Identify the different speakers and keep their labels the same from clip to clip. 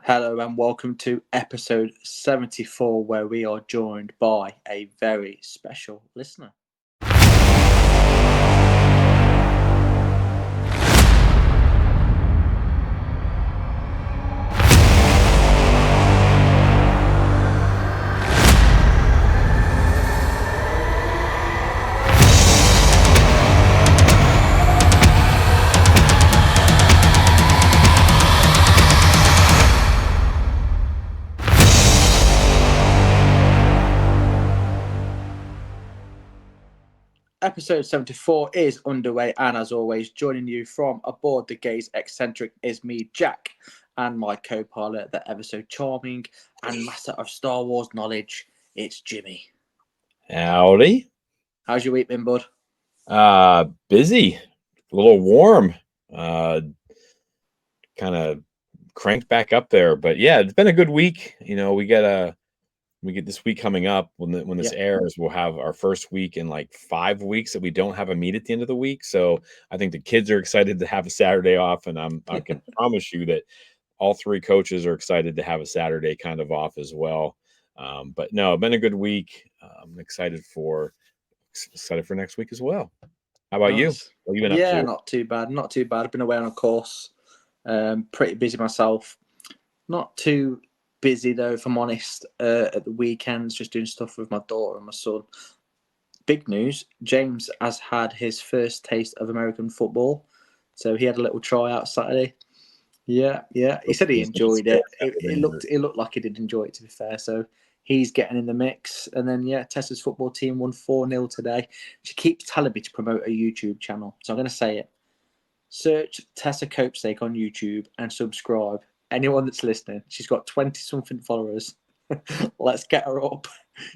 Speaker 1: Hello and welcome to episode 74, where we are joined by a very special listener. Episode 74 is underway, and as always, joining you from aboard the Gaze Eccentric is me, Jack, and my co-pilot, the ever so charming and master of Star Wars knowledge, it's Jimmy.
Speaker 2: Howdy.
Speaker 1: How's your week been, bud?
Speaker 2: Busy, a little warm, kind of cranked back up there, but yeah, it's been a good week. You know, we get this week coming up when this airs, we'll have our first week in like 5 weeks that we don't have a meet at the end of the week. So I think the kids are excited to have a Saturday off, and I can promise you that all three coaches are excited to have a Saturday kind of off as well. But no, it's been a good week. I'm excited for next week as well. How about you? What have you been up to?
Speaker 1: Not too bad. I've been away on a course. Pretty busy myself. Not too busy though, if I'm honest, at the weekends, just doing stuff with my daughter and my son. Big news, James has had his first taste of American football. So he had a little tryout Saturday. Yeah. He said he enjoyed it. It looked like he did enjoy it, to be fair. So he's getting in the mix. And then, Tessa's football team won 4-0 today. She keeps telling me to promote a YouTube channel. So I'm going to say it. Search Tessa Copestake on YouTube and subscribe. Anyone that's listening, she's got 20-something followers. Let's get her up.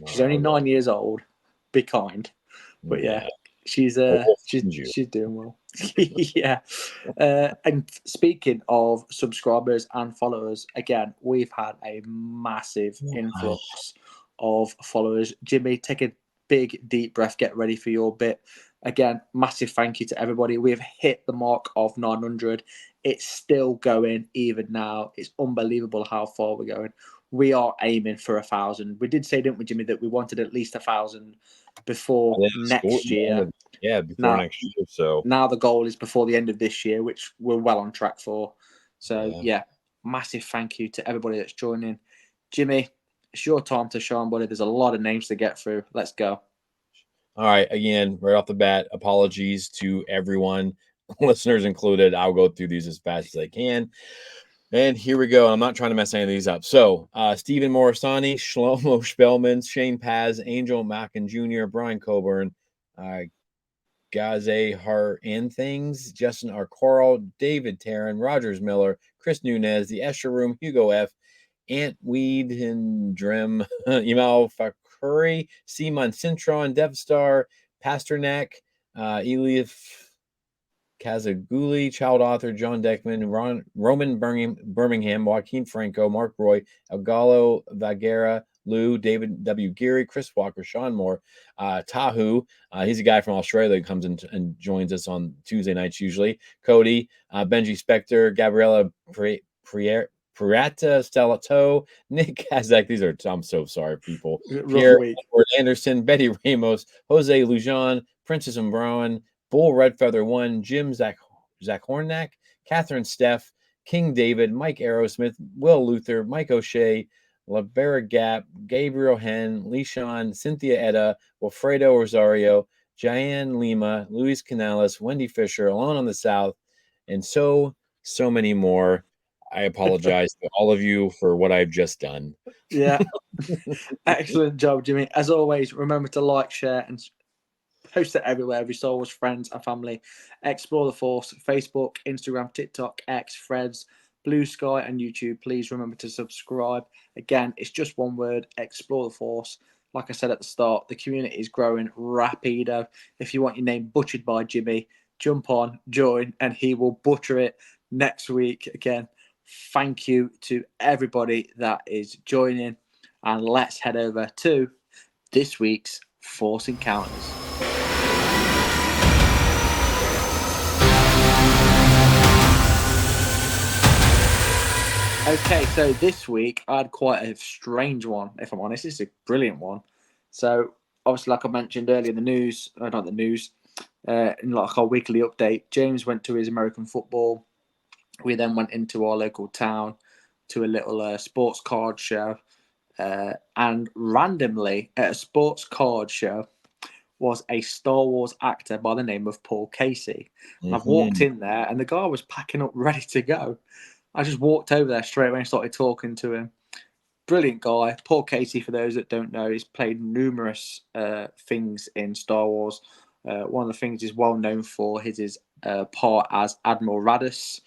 Speaker 1: She's only 9 years old. Be kind. But she's doing well. And speaking of subscribers and followers, again, we've had a massive influx of followers. Jimmy, take a big deep breath, get ready for your bit. Again, massive thank you to everybody. We've hit the mark of 900. It's still going even now. It's unbelievable how far we're going. We are aiming for 1,000. We did say, didn't we, Jimmy, that we wanted at least 1,000 before next year.
Speaker 2: Before next year. So
Speaker 1: now the goal is before the end of this year, which we're well on track for. So massive thank you to everybody that's joining. Jimmy, it's your time to shine, buddy. There's a lot of names to get through. Let's go.
Speaker 2: All right. Again, right off the bat, apologies to everyone, listeners included. I'll go through these as fast as I can. And here we go. I'm not trying to mess any of these up. So, Stephen Morisani, Shlomo Spellman, Shane Paz, Angel Mackin Jr., Brian Coburn, Gaze Hart and Things, Justin R. Coral, David Tarrin, Rogers Miller, Chris Nunez, The Escher Room, Hugo F., Ant Weed and Drim, Emal Fakuri, Simon Cintron, Devstar, Pasternak, Elif Kazaguli, child author John Deckman, Roman Birmingham, Joaquin Franco, Mark Roy, Algalo Vagera, Lou, David W. Geary, Chris Walker, Sean Moore, Tahu. He's a guy from Australia that comes in and joins us on Tuesday nights usually. Cody, Benji Spector, Gabriella Pirata, Stella Toe, Nick Kazak. I'm so sorry, people. Pierre Anderson, Betty Ramos, Jose Lujan, Princess Umbrowan, Bull Redfeather 1, Jim Zach Hornack, Catherine Steff, King David, Mike Aerosmith, Will Luther, Mike O'Shea, Labera Gap, Gabriel Hen, Leishon, Cynthia Etta, Wilfredo Rosario, Diane Lima, Luis Canales, Wendy Fisher, Alone on the South, and so many more. I apologize to all of you for what I've just done.
Speaker 1: Yeah. Excellent job, Jimmy. As always, remember to like, share, and post it everywhere. Every Star Wars friends and family. Explore the Force, Facebook, Instagram, TikTok, X, Threads, Blue Sky, and YouTube. Please remember to subscribe. Again, it's just one word, Explore the Force. Like I said at the start, the community is growing rapido. If you want your name butchered by Jimmy, jump on, join, and he will butcher it next week. Again, thank you to everybody that is joining. And let's head over to this week's Force Encounters. Okay, so this week I had quite a strange one, if I'm honest. It's a brilliant one. So, obviously, like I mentioned earlier in the news, not the news, in like our weekly update, James went to his American football. We then went into our local town to a little sports card show. And randomly, at a sports card show, was a Star Wars actor by the name of Paul Casey. And I've walked in there, and the guy was packing up, ready to go. I just walked over there straight away and started talking to him. Brilliant guy. Paul Casey, for those that don't know, he's played numerous things in Star Wars. One of the things he's well known for is his part as Admiral Raddus.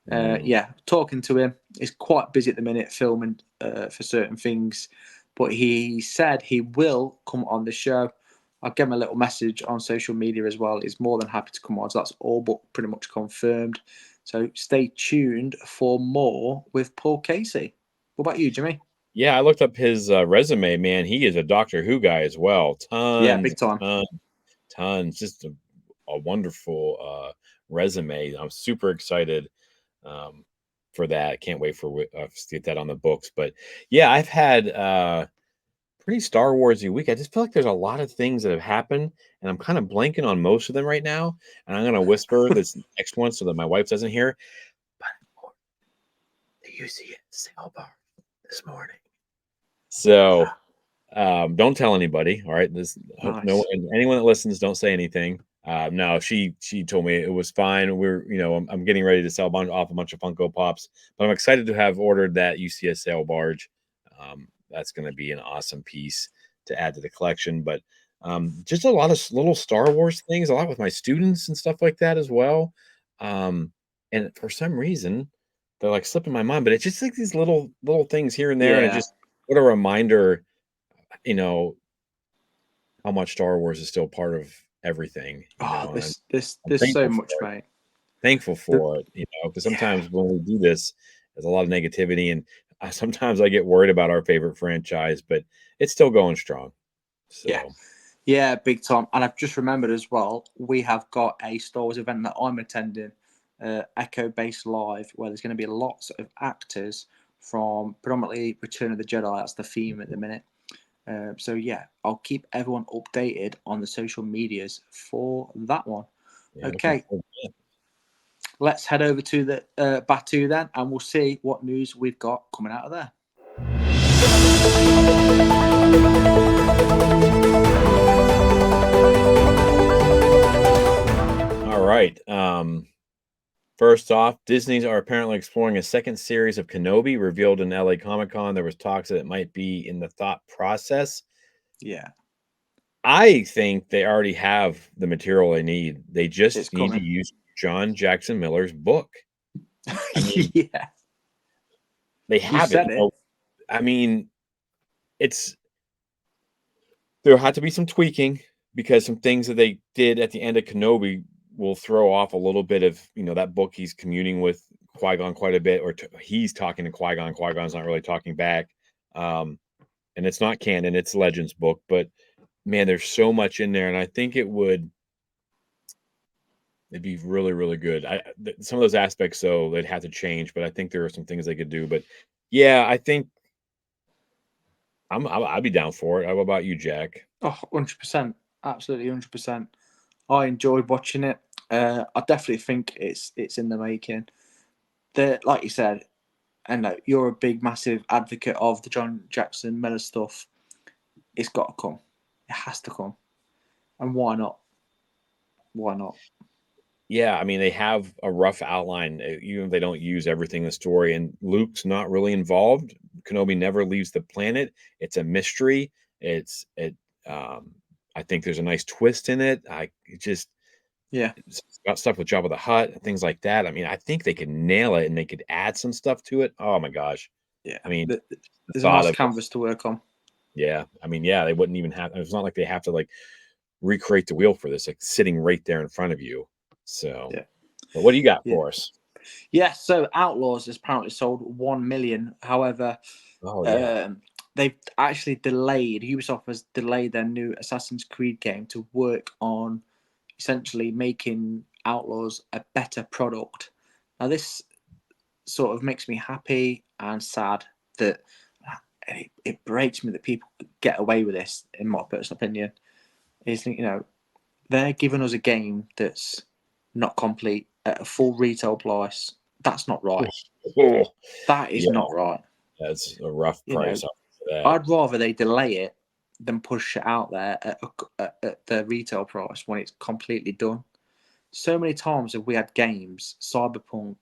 Speaker 1: Yeah, talking to him. He's quite busy at the minute filming for certain things, but he said he will come on the show. I'll give him a little message on social media as well. He's more than happy to come on. So that's all but pretty much confirmed. So stay tuned for more with Paul Casey. What about you, Jimmy?
Speaker 2: Yeah, I looked up his resume, man. He is a Doctor Who guy as well.
Speaker 1: Yeah,
Speaker 2: Tons,
Speaker 1: big time.
Speaker 2: tons. Just a wonderful resume. I'm super excited for that. Can't wait for to get that on the books. But yeah, I've had pretty Star Warsy week. I just feel like there's a lot of things that have happened, and I'm kind of blanking on most of them right now. And I'm gonna whisper this next one so that my wife doesn't hear. But the UC sale bar this morning. So don't tell anybody. All right. Hope
Speaker 1: Nice.
Speaker 2: anyone that listens, don't say anything. No, she told me it was fine. I'm getting ready to sell off a bunch of Funko Pops, but I'm excited to have ordered that UCS sail barge. That's going to be an awesome piece to add to the collection. But just a lot of little Star Wars things, a lot with my students and stuff like that as well. And for some reason, they're like slipping my mind. But it's just like these little things here and there, and it
Speaker 1: Yeah.
Speaker 2: just what a reminder, how much Star Wars is still part of everything.
Speaker 1: Oh,
Speaker 2: And I'm
Speaker 1: this so
Speaker 2: thankful
Speaker 1: much,
Speaker 2: for it.
Speaker 1: mate.
Speaker 2: Thankful
Speaker 1: The,
Speaker 2: for it, because
Speaker 1: yeah.
Speaker 2: sometimes when we do this, there's a lot of negativity, and sometimes I get worried about our favorite franchise, but it's still going strong.
Speaker 1: Yeah.
Speaker 2: So
Speaker 1: Yeah, big time. And I've just remembered as well, we have got a Star Wars event that I'm attending, Echo Base Live, where there's going to be lots of actors from predominantly Return of the Jedi. That's the theme at the minute. So yeah, I'll keep everyone updated on the social medias for that one.
Speaker 2: yeah, looking
Speaker 1: Okay,
Speaker 2: forward to it.
Speaker 1: let's head over to the Batu then, and we'll see what news we've got coming out of there.
Speaker 2: All right. First off, Disney's are apparently exploring a second series of Kenobi revealed in LA Comic Con. There was talks that it might be in the thought process.
Speaker 1: Yeah,
Speaker 2: I think they already have the material they need. They
Speaker 1: it's
Speaker 2: just need to
Speaker 1: coming.
Speaker 2: use John Jackson Miller's book. I mean,
Speaker 1: Yeah,
Speaker 2: they
Speaker 1: you
Speaker 2: have it.
Speaker 1: said it.
Speaker 2: I mean, it's there had to be some tweaking because some things that they did at the end of Kenobi will throw off a little bit of that book. He's communing with Qui-Gon quite a bit, or he's talking to Qui-Gon. Qui-Gon's not really talking back, and it's not canon. It's Legends book, but man, there's so much in there, and I think it'd be really, really good. Some of those aspects, though, they'd have to change, but I think there are some things they could do. But yeah, I think I'd be down for it. How about you, Jack?
Speaker 1: Oh, 100%. Absolutely 100%. I enjoyed watching it. I definitely think it's in the making. Like you said, I know you're a big, massive advocate of the John Jackson Miller stuff. It's got to come. It has to come. And why not? Why not?
Speaker 2: Yeah, I mean, they have a rough outline, even if they don't use everything in the story. And Luke's not really involved. Kenobi never leaves the planet. It's a mystery. It's it. I think there's a nice twist in it.
Speaker 1: Yeah,
Speaker 2: It's got stuff with Jabba the Hutt and things like that. I mean, I think they could nail it, and they could add some stuff to it. Oh my gosh!
Speaker 1: yeah.
Speaker 2: I mean, the
Speaker 1: There's a
Speaker 2: thought
Speaker 1: nice
Speaker 2: of it.
Speaker 1: canvas to work on.
Speaker 2: Yeah, I mean, yeah, they wouldn't even have. It's not like they have to recreate the wheel for this. Like sitting right there in front of you. So.
Speaker 1: Yeah,
Speaker 2: But what do you got
Speaker 1: yeah.
Speaker 2: for us?
Speaker 1: Yeah, so Outlaws has apparently sold 1 million. However,
Speaker 2: Oh yeah.
Speaker 1: they've actually delayed, Ubisoft has delayed their new Assassin's Creed game to work on essentially making Outlaws a better product. Now, this sort of makes me happy and sad that it breaks me that people get away with this. In my personal opinion, is they're giving us a game that's not complete at a full retail price. That's not right.
Speaker 2: Oh,
Speaker 1: That is
Speaker 2: yeah,
Speaker 1: not right.
Speaker 2: that's a rough price for that.
Speaker 1: I'd rather they delay it than push it out there at the retail price when it's completely done. So many times have we had games, Cyberpunk,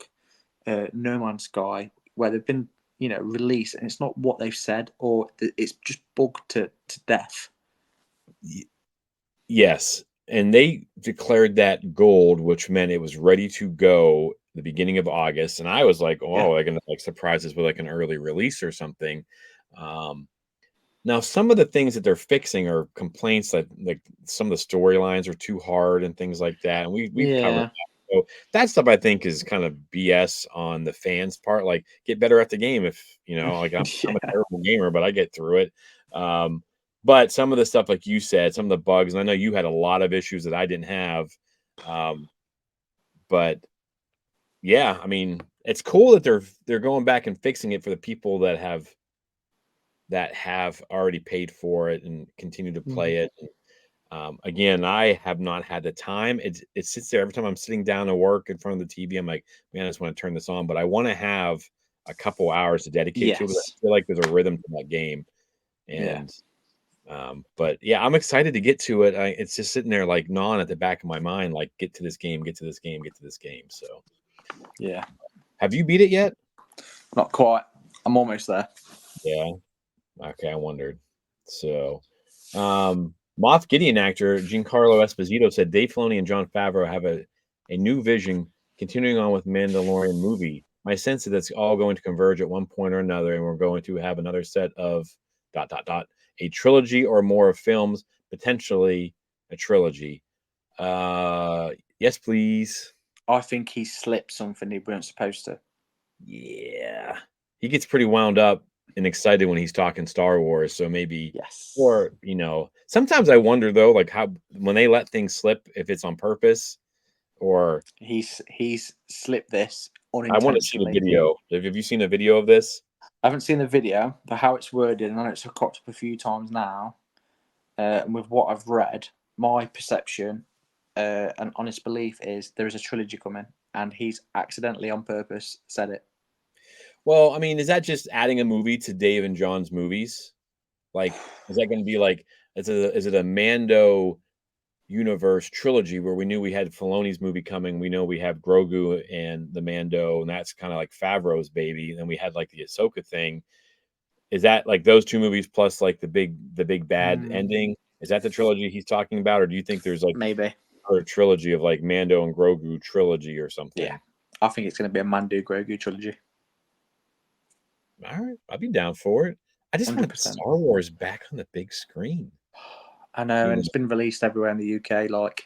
Speaker 1: No Man's Sky, where they've been released and it's not what they've said, or it's just bugged to death.
Speaker 2: Yes, and they declared that gold, which meant it was ready to go the beginning of August. And I was like, oh, they're gonna like surprise us with like an early release or something. Now, some of the things that they're fixing are complaints that like some of the storylines are too hard and things like that. And we've covered that. So that stuff I think is kind of BS on the fans' part. Like, get better at the game if like I'm a terrible gamer, but I get through it. But some of the stuff, like you said, some of the bugs, and I know you had a lot of issues that I didn't have. But yeah, I mean, it's cool that they're going back and fixing it for the people that have already paid for it and continue to play it. Again, I have not had the time. It sits there every time I'm sitting down to work in front of the TV. I'm like, man, I just want to turn this on, but I want to have a couple hours to dedicate to it. I feel like there's a rhythm to that game. And but yeah, I'm excited to get to it. It's just sitting there like gnawing at the back of my mind, like get to this game, get to this game, get to this game. So
Speaker 1: yeah.
Speaker 2: Have you beat it yet?
Speaker 1: Not quite. I'm almost there.
Speaker 2: Yeah. Okay, I wondered. So Moff Gideon actor Giancarlo Esposito said Dave Filoni and Jon Favreau have a new vision continuing on with Mandalorian movie. My sense is that's all going to converge at one point or another, and we're going to have another set of ... a trilogy or more of films, potentially a trilogy. Yes, please.
Speaker 1: I think he slipped something he weren't supposed to.
Speaker 2: Yeah. He gets pretty wound up and excited when he's talking Star Wars, so maybe
Speaker 1: Yes.
Speaker 2: or sometimes I wonder though, like how when they let things slip, if it's on purpose or
Speaker 1: he's slipped this
Speaker 2: I want to see the
Speaker 1: unintentionally.
Speaker 2: video. Have you seen a video of this?
Speaker 1: I haven't seen the video, but how it's worded, and I know it's cropped up a few times now. And with what I've read, my perception and honest belief is there is a trilogy coming, and he's accidentally on purpose said it.
Speaker 2: Well, I mean, is that just adding a movie to Dave and John's movies? Like, is that going to be like, is it a Mando universe trilogy where we knew we had Filoni's movie coming? We know we have Grogu and the Mando, and that's kind of like Favreau's baby. And then we had like the Ahsoka thing. Is that like those two movies plus like the big bad ending? Is that the trilogy he's talking about, or do you think there's like
Speaker 1: maybe
Speaker 2: a trilogy of like Mando and Grogu trilogy or something?
Speaker 1: Yeah, I think it's going to be a Mando Grogu trilogy.
Speaker 2: All right, I'd be down for it. I just 100%. Want Star Wars back on the big screen.
Speaker 1: I know, and it's been released everywhere in the UK, like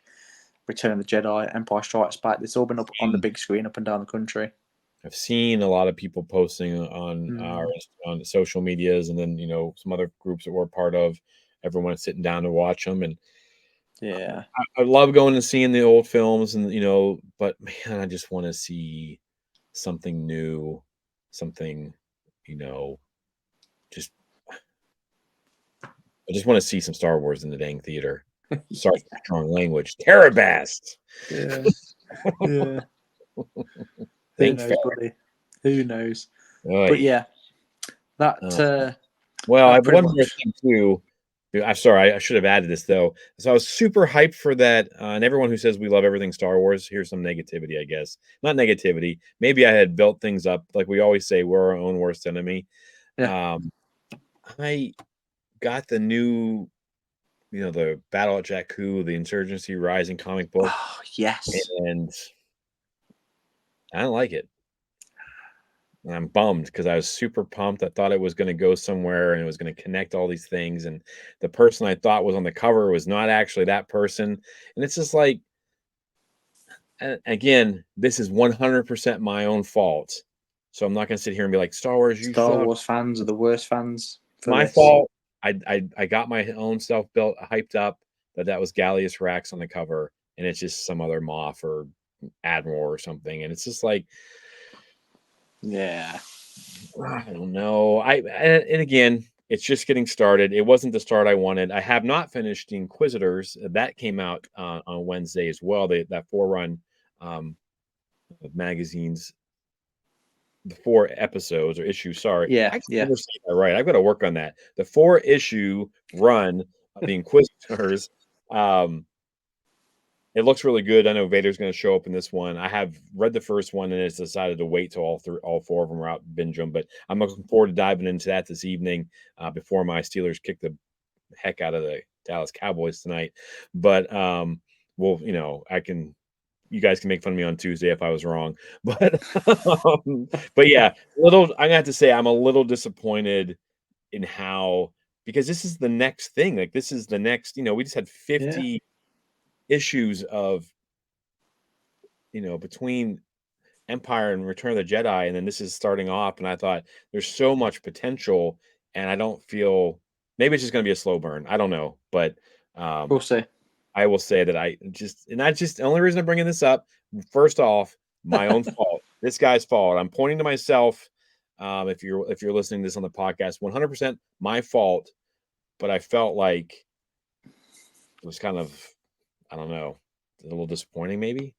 Speaker 1: Return of the Jedi, Empire Strikes Back. It's all been up on the big screen up and down the country.
Speaker 2: I've seen a lot of people posting on on social medias, and then some other groups that we're part of. Everyone is sitting down to watch them, and
Speaker 1: yeah,
Speaker 2: I love going and seeing the old films, and but man, I just want to see something new, something, just I just want to see some Star Wars in the dang theater. Sorry for strong language. Terabast.
Speaker 1: Yeah. Yeah. Who knows, buddy? Who knows? But yeah, that.
Speaker 2: Well, I have one more thing too. I'm sorry, I should have added this though. So I was super hyped for that. And everyone who says we love everything Star Wars, here's some negativity, I guess. Not negativity. Maybe I had built things up. Like we always say, we're our own worst enemy.
Speaker 1: Yeah.
Speaker 2: I got the new, the Battle at Jakku, the Insurgency Rising comic book.
Speaker 1: Oh, yes.
Speaker 2: And I don't like it. And I'm bummed because I was super pumped. I thought it was going to go somewhere and it was going to connect all these things. And the person I thought was on the cover was not actually that person. And it's just like, again, this is 100% my own fault. So I'm not going to sit here and be like, Star Wars,
Speaker 1: Star Wars fans are the worst fans.
Speaker 2: My fault. I got my own self built, hyped up that was Gallius Rax on the cover. And it's just some other Moff or Admiral or something. And it's just like,
Speaker 1: Yeah.
Speaker 2: I don't know. And again, it's just getting started. It wasn't the start I wanted. I have not finished the Inquisitors. That came out on Wednesday as well. That 4-run of magazines, the 4 episodes or issues. Sorry,
Speaker 1: Yeah.
Speaker 2: I actually
Speaker 1: Yeah.
Speaker 2: never said that right. I've got to work on that. The 4-issue run of the Inquisitors. It looks really good. I know Vader's going to show up in this one. I have read the first one and it's decided to wait till all 4 of them are out, binge them. But I'm looking forward to diving into that this evening before my Steelers kick the heck out of the Dallas Cowboys tonight. But well, you guys can make fun of me on Tuesday if I was wrong. But but yeah, I'm gonna have to say I'm a little disappointed in how, because this is the next thing. Like this is the next. We just had 50 issues of between Empire and Return of the Jedi, and then this is starting off, and I thought there's so much potential, and I don't feel, maybe it's just going to be a slow burn. I don't know, but
Speaker 1: We'll see.
Speaker 2: I will say that the only reason I'm bringing this up, first off, my own fault. This guy's fault. I'm pointing to myself. If you're listening to this on the podcast, 100% my fault. But I felt like it was kind of, I don't know, a little disappointing maybe.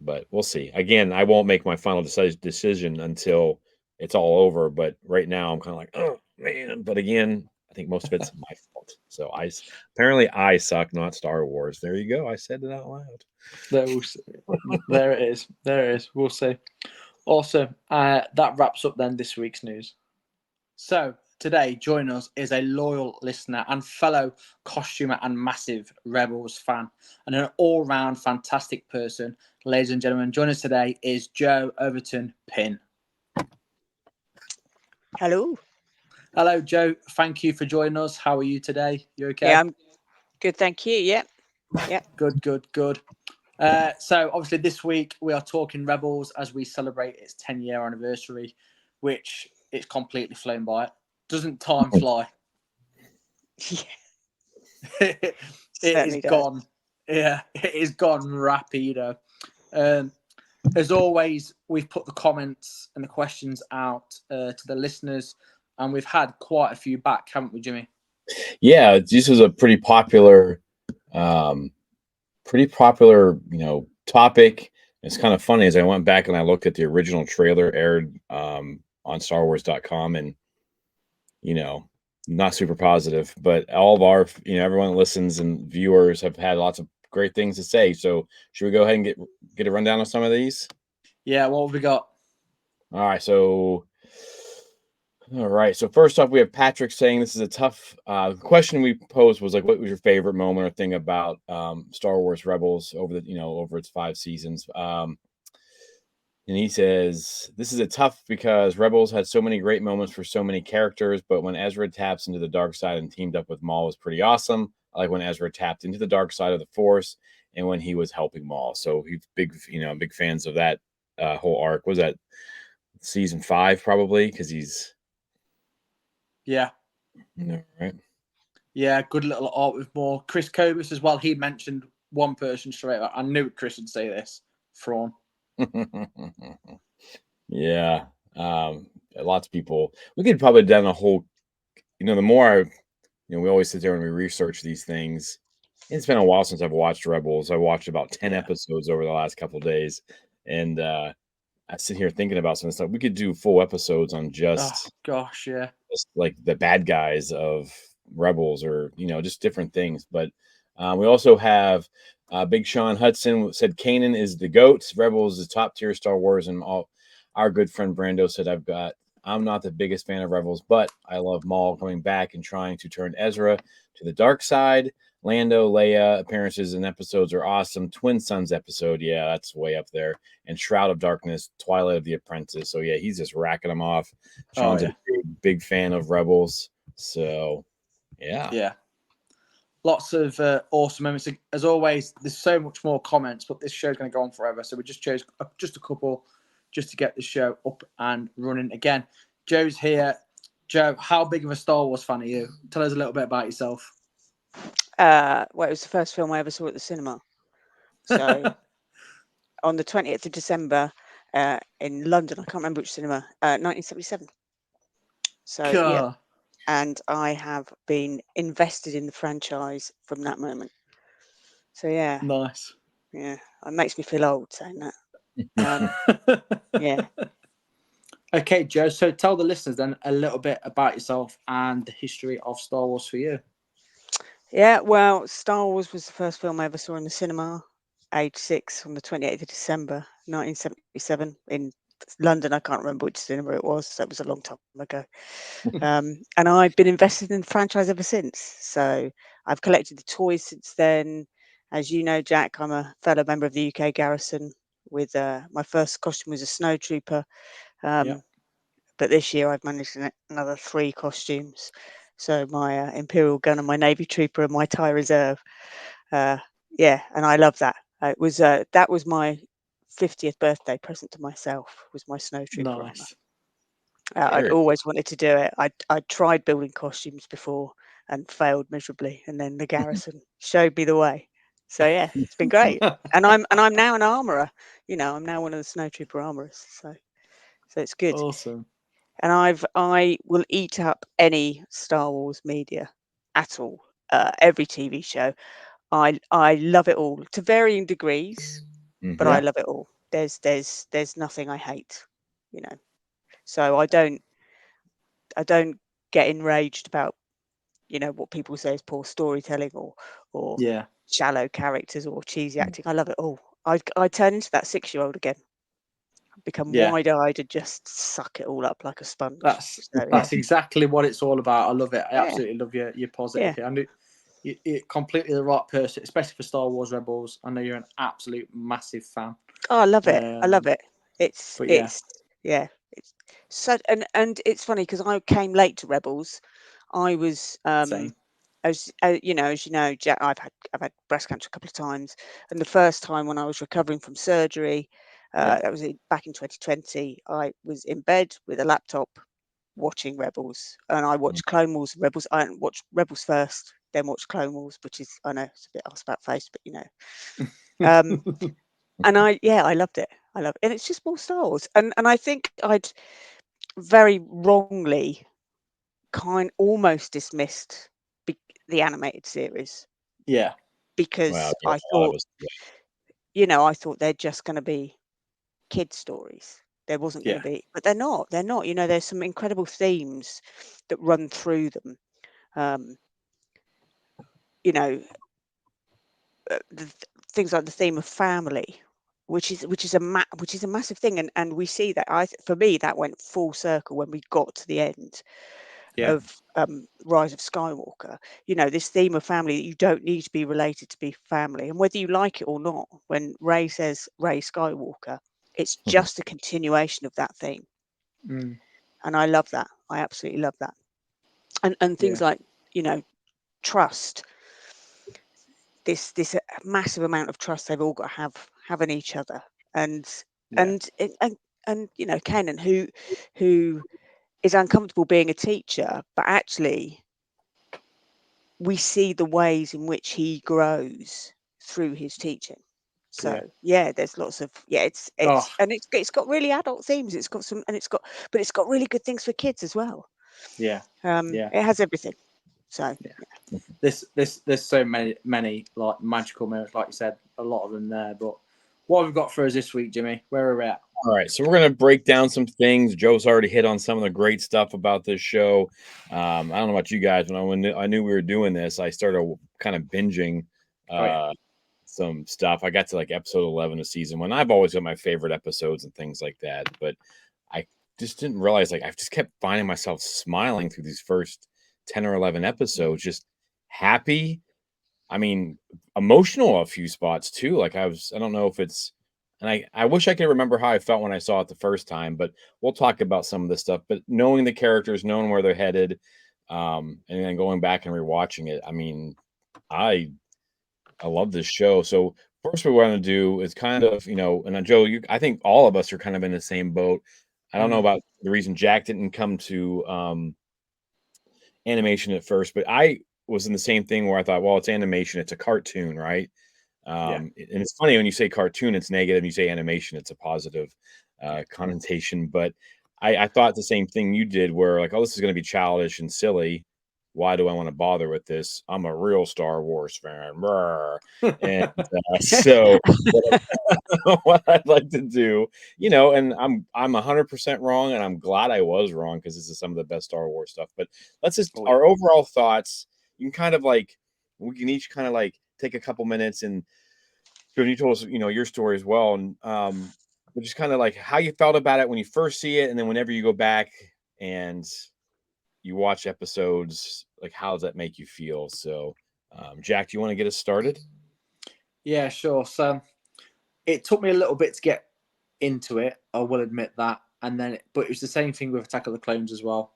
Speaker 2: But we'll see. Again, I won't make my final decision until it's all over. But right now, I'm kind of like, oh man. But again, I think most of it's my fault. So apparently I suck, not Star Wars. There you go. I said it out loud.
Speaker 1: There it is. There it is. We'll see. Awesome. That wraps up then this week's news. So today, joining us is a loyal listener and fellow costumer and massive Rebels fan, and an all-round fantastic person. Ladies and gentlemen, joining us today is Joe Overton-Pinn.
Speaker 3: Hello.
Speaker 1: Hello, Joe. Thank you for joining us. How are you today? You okay?
Speaker 3: Yeah, I'm good. Thank you. Yeah.
Speaker 1: Good. So obviously this week we are talking Rebels as we celebrate its 10-year anniversary, which it's completely flown by. Doesn't time fly?
Speaker 3: Yeah.
Speaker 1: It
Speaker 3: Certainly
Speaker 1: is
Speaker 3: does.
Speaker 1: gone. Yeah, it is gone rapido. As always, we've put the comments and the questions out to the listeners, and we've had quite a few back, haven't we, Jimmy?
Speaker 2: Yeah, this was a pretty popular, topic. It's kind of funny as I went back and I looked at the original trailer aired on StarWars.com, and not super positive, but all of our, everyone that listens and viewers have had lots of great things to say. So should we go ahead and get a rundown of some of these?
Speaker 1: Yeah, what have we got?
Speaker 2: All right. So first off, we have Patrick saying this is a tough question we posed was like, what was your favorite moment or thing about Star Wars Rebels over over its 5 seasons? And he says, this is a tough because Rebels had so many great moments for so many characters, but when Ezra taps into the dark side and teamed up with Maul was pretty awesome. I like when Ezra tapped into the dark side of the Force and when he was helping Maul. So he's big fans of that whole arc. Was that season 5 probably? Because he's...
Speaker 1: Yeah.
Speaker 2: Right.
Speaker 1: Yeah, good little art with more. Chris Cobus as well. He mentioned one person straight up. I knew Chris would say this. Thrawn.
Speaker 2: Yeah. Lots of people. We could probably done a whole, the more we always sit there and we research these things. It's been a while since I've watched Rebels. I watched about 10 episodes over the last couple of days. And I sit here thinking about some of the stuff. We could do full episodes on just like the bad guys of Rebels, or just different things. But we also have Big Sean Hudson said Kanan is the GOAT. Rebels is top tier Star Wars, and all our good friend Brando said I'm not the biggest fan of Rebels, but I love Maul coming back and trying to turn Ezra to the dark side. Lando, Leia appearances and episodes are awesome. Twin Sons episode, yeah, that's way up there. And Shroud of Darkness, Twilight of the Apprentice. So yeah, he's just racking them off. Sean's a big fan of Rebels. So yeah.
Speaker 1: Lots of awesome moments. As always, there's so much more comments, but this show's going to go on forever. So we just chose just a couple just to get the show up and running again. Joe's here. Joe, how big of a Star Wars fan are you? Tell us a little bit about yourself.
Speaker 3: Well, it was the first film I ever saw at the cinema. So on the 20th of December, in London. I can't remember which cinema. 1977. So yeah,
Speaker 1: God,
Speaker 3: and I have been invested in the franchise from that moment. So yeah,
Speaker 1: nice.
Speaker 3: it makes me feel old saying that. Yeah.
Speaker 1: Okay, Joe. So tell the listeners then a little bit about yourself and the history of Star Wars for you.
Speaker 3: Yeah, well, Star Wars was the first film I ever saw in the cinema, age 6, on the 28th of December, 1977, in London. I can't remember which cinema it was. That was a long time ago. And I've been invested in the franchise ever since. So I've collected the toys since then. As you know, Jack, I'm a fellow member of the UK Garrison. With my first costume was a snowtrooper. But this year I've managed another 3 costumes. So my Imperial Gun and my Navy Trooper and my TIE Reserve. And I love that. It was that was my 50th birthday present to myself. Was my snowtrooper armor.
Speaker 1: Nice.
Speaker 3: I'd always wanted to do it. I'd tried building costumes before and failed miserably, and then the Garrison showed me the way. So yeah, it's been great. And I'm now an armorer. I'm now one of the snowtrooper armorers. So it's good.
Speaker 1: Awesome.
Speaker 3: And I will eat up any Star Wars media at all. Every TV show. I love it all to varying degrees, but I love it all. There's nothing I hate, So I don't get enraged about what people say is poor storytelling or
Speaker 1: Yeah.
Speaker 3: shallow characters or cheesy acting. I love it all. I turn into that 6-year-old again. Become wide-eyed and just suck it all up like a sponge.
Speaker 1: That's exactly what it's all about. I love it. I absolutely love your positive.
Speaker 3: Yeah.
Speaker 1: I knew you're completely the right person, especially for Star Wars Rebels. I know you're an absolute massive fan.
Speaker 3: Oh, I love it. I love it. It's so, and it's funny because I came late to Rebels. I was
Speaker 1: Same.
Speaker 3: as you know, Jack, I've had breast cancer a couple of times, and the first time when I was recovering from surgery, that was back in 2020. I was in bed with a laptop watching Rebels, and I watched Clone Wars and Rebels. I watched Rebels first, then watched Clone Wars, which is, I know it's a bit ass about face, but and I loved it. I love it, and it's just more Star Wars, and I think I'd very wrongly almost dismissed the animated series.
Speaker 1: Yeah.
Speaker 3: Because I thought they're just going to be kid stories. There wasn't going to be, but they're not. They're not. There's some incredible themes that run through them. Things like the theme of family, which is a massive thing, and we see that. For me, that went full circle when we got to the end of Rise of Skywalker. This theme of family, that you don't need to be related to be family, and whether you like it or not, when Rey says Rey Skywalker, it's just a continuation of that theme. And I love that. I absolutely love that. And things like trust, this massive amount of trust they've all got to have in each other, and Kanan, who is uncomfortable being a teacher, but actually we see the ways in which he grows through his teaching. So there's lots of and it's got really adult themes. It's got but it's got really good things for kids as well. It has everything. So
Speaker 1: there's so many like magical moments, like you said, a lot of them there. But what have we got for us this week, Jimmy? Where are we at?
Speaker 2: All right, so we're going to break down some things. Joe's already hit on some of the great stuff about this show. I don't know about you guys. When I knew we were doing this, I started kind of binging some stuff. I got to like episode 11 of season 1. I've always got my favorite episodes and things like that, but I just didn't realize, like, I've just kept finding myself smiling through these first 10 or 11 episodes, just happy. I mean, emotional a few spots too. Like I don't know if it's, and I wish I could remember how I felt when I saw it the first time, but we'll talk about some of this stuff. But knowing the characters, knowing where they're headed, and then going back and rewatching it, I mean, I love this show. So first, what we want to do is kind of, and Joe, I think all of us are kind of in the same boat. I don't know about the reason Jack didn't come to animation at first, but I was in the same thing where I thought, well, it's animation, it's a cartoon, right? And it's funny when you say cartoon, it's negative. You say animation, it's a positive. connotation, but I thought the same thing you did, where like, oh, this is going to be childish and silly. Why do I want to bother with this? I'm a real Star Wars fan. Brr. And so what I'd like to do, and I'm 100% wrong, and I'm glad I was wrong, because this is some of the best Star Wars stuff. But let's just our overall thoughts. You can kind of like, we can each kind of like take a couple minutes, and you told us, your story as well, and but just kind of like how you felt about it when you first see it, and then whenever you go back and you watch episodes, like how does that make you feel? So, Jack, do you want to get us started?
Speaker 1: Yeah, sure. So it took me a little bit to get into it, I will admit that, but it was the same thing with Attack of the Clones as well.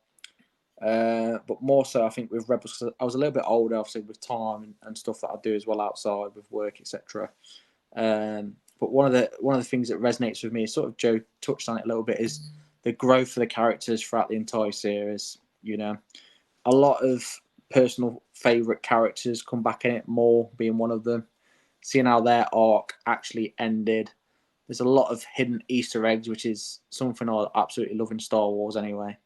Speaker 1: But more so, I think with Rebels, 'cause I was a little bit older, obviously, with time and stuff that I do as well outside with work, etc. But one of the things that resonates with me, sort of Joe touched on it a little bit, is the growth of the characters throughout the entire series. A lot of personal favourite characters come back in it, more being one of them. Seeing how their arc actually ended. There's a lot of hidden Easter eggs, which is something I absolutely love in Star Wars anyway.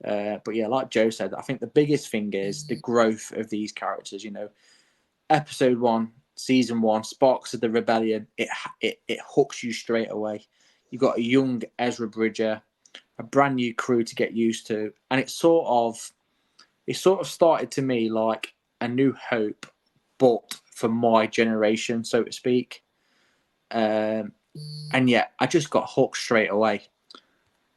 Speaker 1: But yeah, like Joe said, I think the biggest thing is the growth of these characters. Episode 1, Season 1, Sparks of the Rebellion, it hooks you straight away. You've got a young Ezra Bridger, a brand new crew to get used to, and it sort of started to me like A New Hope, but for my generation, so to speak. And yeah, I just got hooked straight away.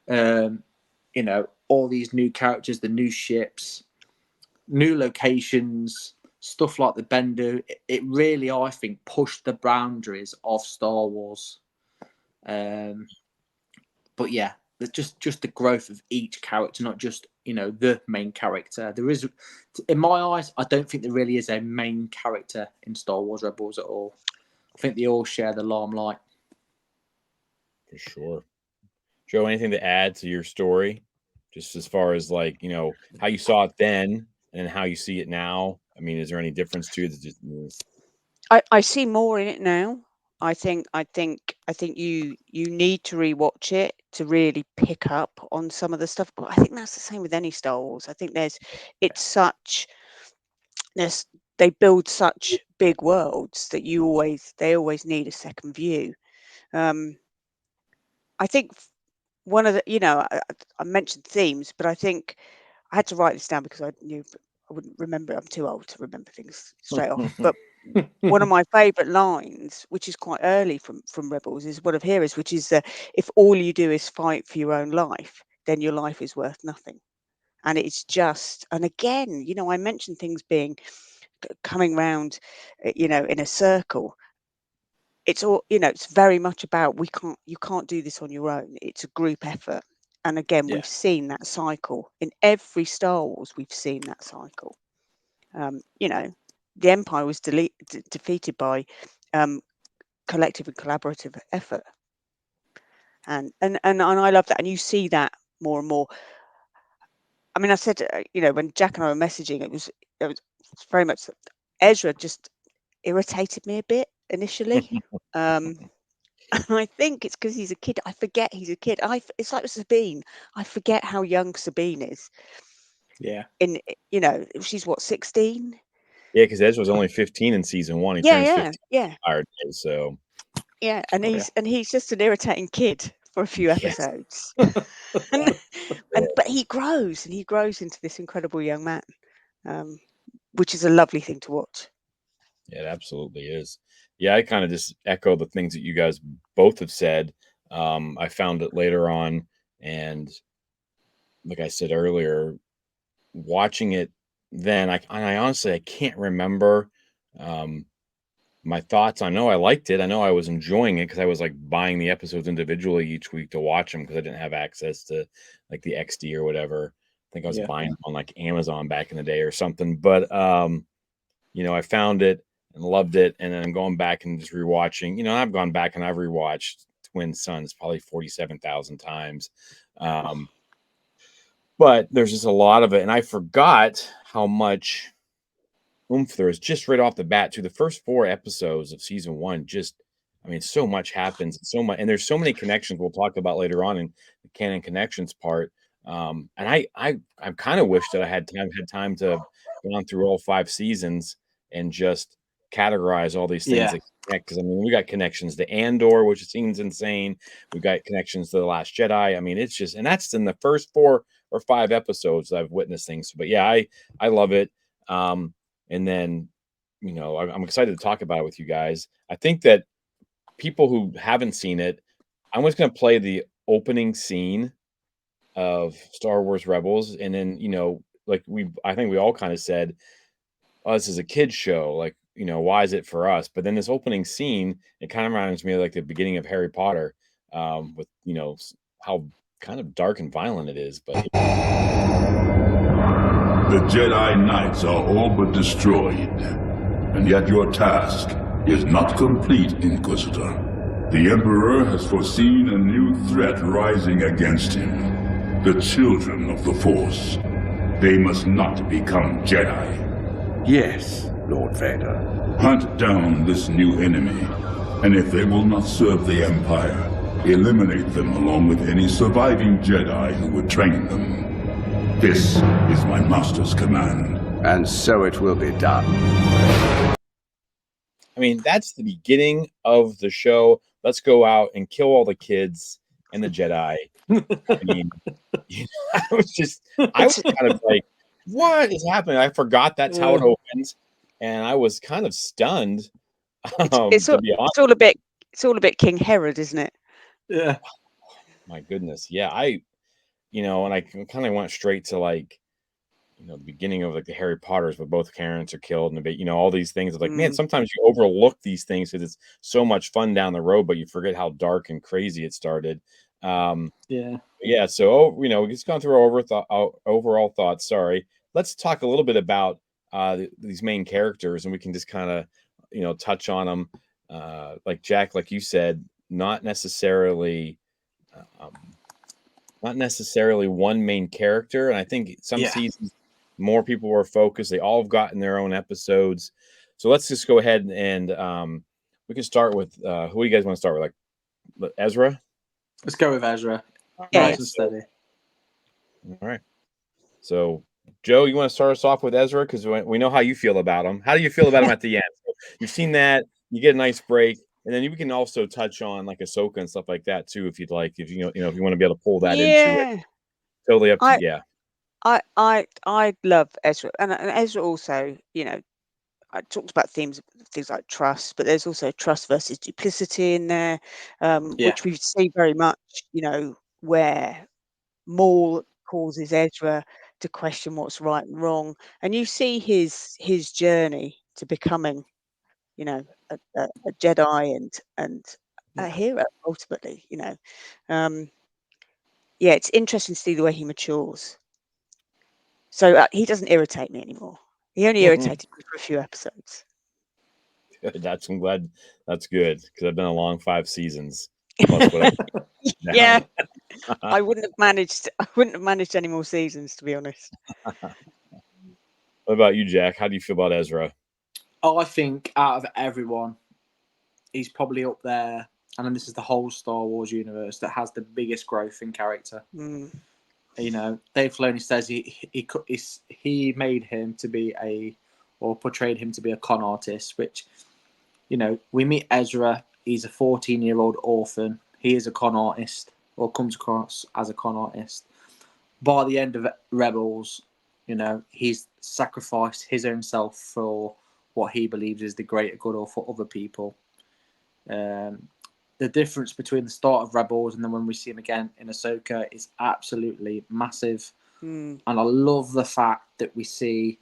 Speaker 1: All these new characters, the new ships, new locations, stuff like the Bendu. It really, I think, pushed the boundaries of Star Wars. But yeah, just the growth of each character, not just the main character. There is, in my eyes, I don't think there really is a main character in Star Wars Rebels at all. I think they all share the limelight.
Speaker 2: For sure. Joe, anything to add to your story, just as far as like how you saw it then and how you see it now? I mean, is there any difference to it?
Speaker 3: I see more in it now. I think you need to rewatch it to really pick up on some of the stuff. But I think that's the same with any Star Wars. I think they build such big worlds that they always need a second view. I think one of the I mentioned themes, but I think I had to write this down because I knew I wouldn't remember. I'm too old to remember things straight off. But one of my favourite lines, which is quite early from Rebels, is one of Heroes, which is if all you do is fight for your own life, then your life is worth nothing. And it's just, and again, I mentioned things being coming round, in a circle. It's all, it's very much about you can't do this on your own. It's a group effort. And again, we've seen that cycle in every Star Wars. We've seen that cycle. The Empire was defeated by collective and collaborative effort, and I love that. And you see that more and more. I mean, I said, when Jack and I were messaging, it was very much Ezra just irritated me a bit initially. And I think it's because he's a kid. I forget he's a kid. It's like with Sabine. I forget how young Sabine is.
Speaker 1: Yeah.
Speaker 3: She's what, 16?
Speaker 2: Yeah, because Ezra was only 15 in season 1. He turns 15 entire day, so
Speaker 3: yeah, and he's just an irritating kid for a few episodes. But he grows into this incredible young man, which is a lovely thing to watch.
Speaker 2: Yeah, it absolutely is. Yeah, I kind of just echo the things that you guys both have said. I found it later on, and like I said earlier, watching it then, I honestly I can't remember my thoughts. I know I liked it. I know I was enjoying it because I was like buying the episodes individually each week to watch them because I didn't have access to like the XD or whatever. I think I was buying them on like Amazon back in the day or something. But I found it and loved it, and then I'm going back and just rewatching. I've gone back and I've rewatched Twin Suns probably 47,000 times. But there's just a lot of it, and I forgot how much oomph there is just right off the bat. To the first 4 episodes of season 1, just I mean, so much happens, so much, and there's so many connections we'll talk about later on in the canon connections part. And I kind of wish that I had time to go on through all 5 seasons and just categorize all these things
Speaker 1: Yeah.
Speaker 2: that connect. Because I mean, we got connections to Andor, which seems insane. We got connections to the Last Jedi. I mean, it's just, and that's in the first 4 or 5 episodes I've witnessed things. But yeah, I love it. And then, I'm excited to talk about it with you guys. I think that people who haven't seen it, I'm just going to play the opening scene of Star Wars Rebels, and then like I think we all kind of said, "Oh, this is a kids show. Like, why is it for us?" But then this opening scene, it kind of reminds me of like the beginning of Harry Potter, with how kind of dark and violent it is. But
Speaker 4: the Jedi Knights are all but destroyed, and yet your task is not complete, Inquisitor. The Emperor has foreseen a new threat rising against him. The children of the Force. They must not become Jedi.
Speaker 5: Yes, Lord Vader.
Speaker 4: Hunt down this new enemy, and if they will not serve the Empire, eliminate them along with any surviving Jedi who would train them. This is my master's command.
Speaker 5: And so it will be done.
Speaker 2: I mean, that's the beginning of the show. Let's go out and kill all the kids and the Jedi. I mean, I was kind of like, what is happening? I forgot that's how it opens, and I was kind of stunned.
Speaker 3: It's all a bit King Herod, isn't it?
Speaker 1: Yeah.
Speaker 2: My goodness, yeah. And I kind of went straight to like, the beginning of like the Harry Potters, where both parents are killed, and all these things. Like, man, sometimes you overlook these things because it's so much fun down the road, but you forget how dark and crazy it started. Yeah. So, we've just gone through our overall thoughts. Sorry. Let's talk a little bit about these main characters, and we can just kind of, touch on them. Like Jack, like you said, not necessarily one main character. And I think some seasons more people were focused. They all have gotten their own episodes. So let's just go ahead and we can start with who do you guys want to start with? Like Ezra?
Speaker 1: Let's go with Ezra.
Speaker 3: Yeah.
Speaker 1: Nice and steady.
Speaker 2: All right. So, Joe, you want to start us off with Ezra? Because we know how you feel about him. How do you feel about him at the end? So you've seen that. You get a nice break. And then we can also touch on like Ahsoka and stuff like that too, if you'd like. If you if you want to be able to pull that into it. Totally up to you.
Speaker 3: I love Ezra, and Ezra also, I talked about things like trust, but there's also trust versus duplicity in there, which we see very much, where Maul causes Ezra to question what's right and wrong, and you see his journey to becoming, a Jedi and a hero ultimately. It's interesting to see the way he matures. So he doesn't irritate me anymore. He only irritated me for a few episodes.
Speaker 2: I'm glad that's good, because I've been a long 5 seasons. Plus whatever.
Speaker 3: Yeah. I wouldn't have managed any more seasons, to be honest.
Speaker 2: What about you, Jack? How do you feel about Ezra?
Speaker 1: I think out of everyone, he's probably up there, and then this is the whole Star Wars universe that has the biggest growth in character. Dave Filoni says he made him to be portrayed him to be a con artist, which, we meet Ezra. He's a 14-year-old orphan. He is a con artist, or comes across as a con artist. By the end of Rebels, he's sacrificed his own self for what he believes is the greater good, or for other people. The difference between the start of Rebels and then when we see him again in Ahsoka is absolutely massive. And I love the fact that we see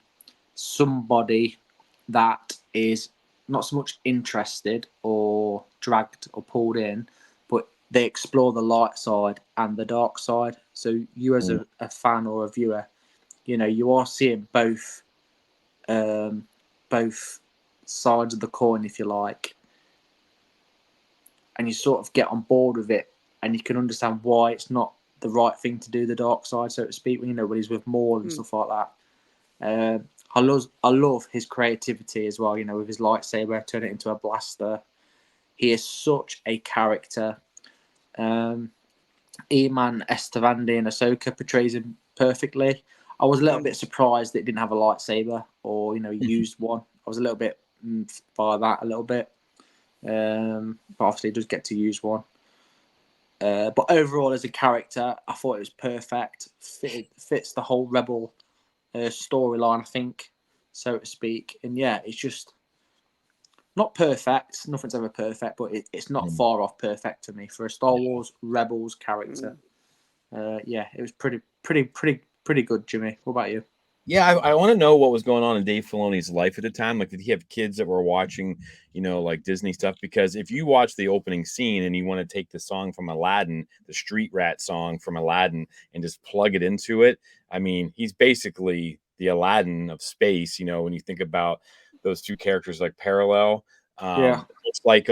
Speaker 1: somebody that is not so much interested or dragged or pulled in, but they explore the light side and the dark side. So you as a fan or a viewer, you are seeing both sides of the coin, if you like. And you sort of get on board with it, and you can understand why it's not the right thing to do, the dark side, so to speak, when he's with Maul and stuff like that. I love his creativity as well, with his lightsaber, turn it into a blaster. He is such a character. Eman Estevandi in Ahsoka portrays him perfectly. I was a little bit surprised that he didn't have a lightsaber, or he used one. I was a little bit by that a little bit, but obviously he does get to use one. But overall, as a character, I thought it was perfect. Fits the whole Rebel storyline, I think, so to speak. And yeah, it's just not perfect. Nothing's ever perfect, but it's not far off perfect to me for a Star Wars Rebels character. Yeah, it was pretty good, Jimmy. What about you?
Speaker 2: Yeah, I want to know what was going on in Dave Filoni's life at the time. Like, did he have kids that were watching, like Disney stuff? Because if you watch the opening scene and you want to take the song from Aladdin, the Street Rat song from Aladdin, and just plug it into it, I mean, he's basically the Aladdin of space. When you think about those two characters, like parallel, it's like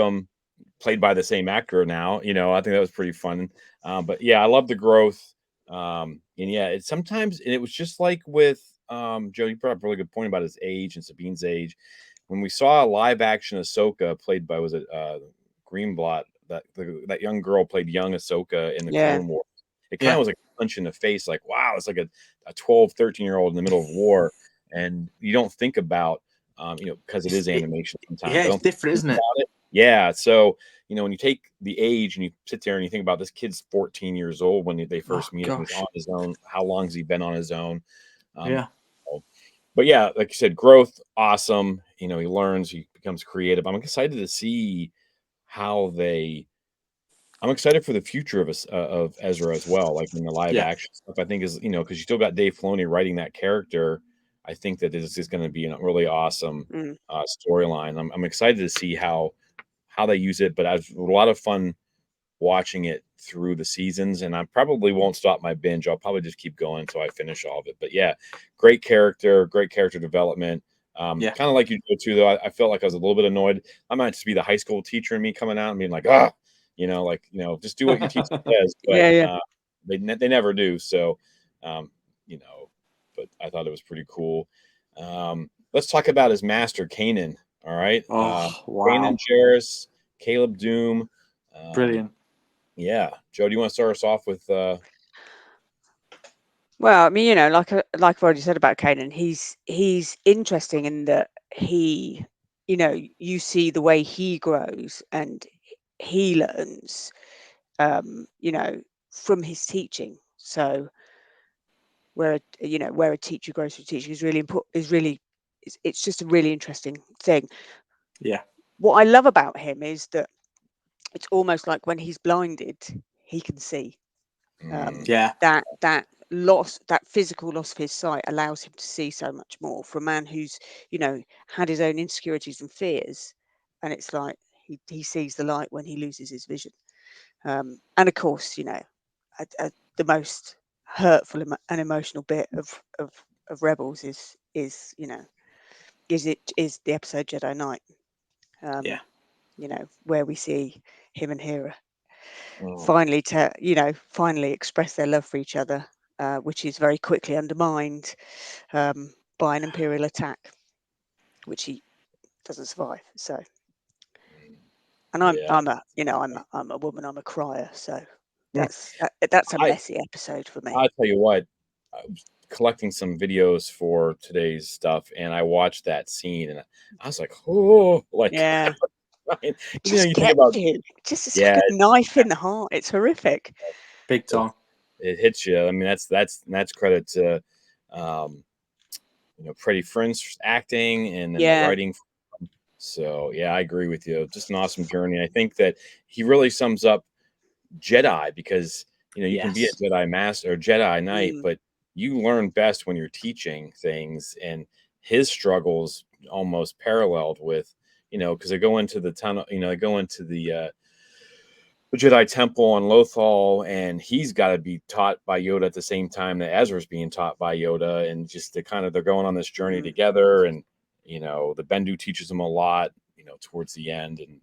Speaker 2: played by the same actor now. I think that was pretty fun. But yeah, I love the growth. And yeah, it sometimes, and it was just like with Joe, you brought up a really good point about his age and Sabine's age. When we saw a live action Ahsoka played by, was it Greenblatt, that young girl played young Ahsoka in the Clone Wars. It kind of was like a punch in the face, like, wow, it's like a 12, 13-year-old in the middle of war. And you don't think about, because it is animation sometimes.
Speaker 1: Yeah, it's different, isn't it?
Speaker 2: Yeah. So, when you take the age and you sit there and you think about this kid's 14 years old when they first meet him, he's on his own. How long has he been on his own? But yeah, like you said, growth, awesome. He learns, he becomes creative. I'm excited to see how I'm excited for the future of Ezra as well, like in the live action stuff. I think is, because you still got Dave Filoni writing that character. I think that this is going to be a really awesome storyline. I'm excited to see how they use it, but I've a lot of fun watching it through the seasons, and I probably won't stop my binge. I'll probably just keep going until I finish all of it. But yeah, great character development. Kind of like you do too, though. I felt like I was a little bit annoyed. I might just be the high school teacher in me coming out and being like, just do what your teacher says. But they never do. So, but I thought it was pretty cool. Let's talk about his master, Kanan. All right.
Speaker 1: Wow.
Speaker 2: Kanan Jarrus, Caleb Doom.
Speaker 1: Brilliant.
Speaker 2: Yeah. Joe, do you want to start us off with
Speaker 3: Well, I mean, like I've already said about Kanan, he's interesting in that he, you see the way he grows and he learns, from his teaching. So where a teacher grows through teaching is really important. It's just a really interesting thing.
Speaker 1: Yeah.
Speaker 3: What I love about him is that it's almost like when he's blinded, he can see. That physical loss of his sight allows him to see so much more. For a man who's had his own insecurities and fears, and it's like he sees the light when he loses his vision. And of course, the most hurtful and emotional bit of Rebels is the episode Jedi Knight. Where we see him and Hera finally express their love for each other, which is very quickly undermined by an Imperial attack, which he doesn't survive. So, and I'm a woman, I'm a crier, so that's a messy episode for me.
Speaker 2: I'll tell you what, I was collecting some videos for today's stuff, and I watched that scene, and I was like, oh, like,
Speaker 3: yeah.
Speaker 2: It
Speaker 3: just gets you. It's like a knife in the heart. It's horrific.
Speaker 1: Big time.
Speaker 2: It hits you. I mean, that's credit to Freddie Prinze acting and then the writing. So yeah, I agree with you. Just an awesome journey. I think that he really sums up Jedi, because you can be a Jedi master or Jedi Knight, but you learn best when you're teaching things, and his struggles almost paralleled with because they go into the tunnel, they go into the Jedi Temple on Lothal, and he's got to be taught by Yoda at the same time that Ezra's being taught by Yoda, and just they're going on this journey together, and the Bendu teaches him a lot, towards the end, and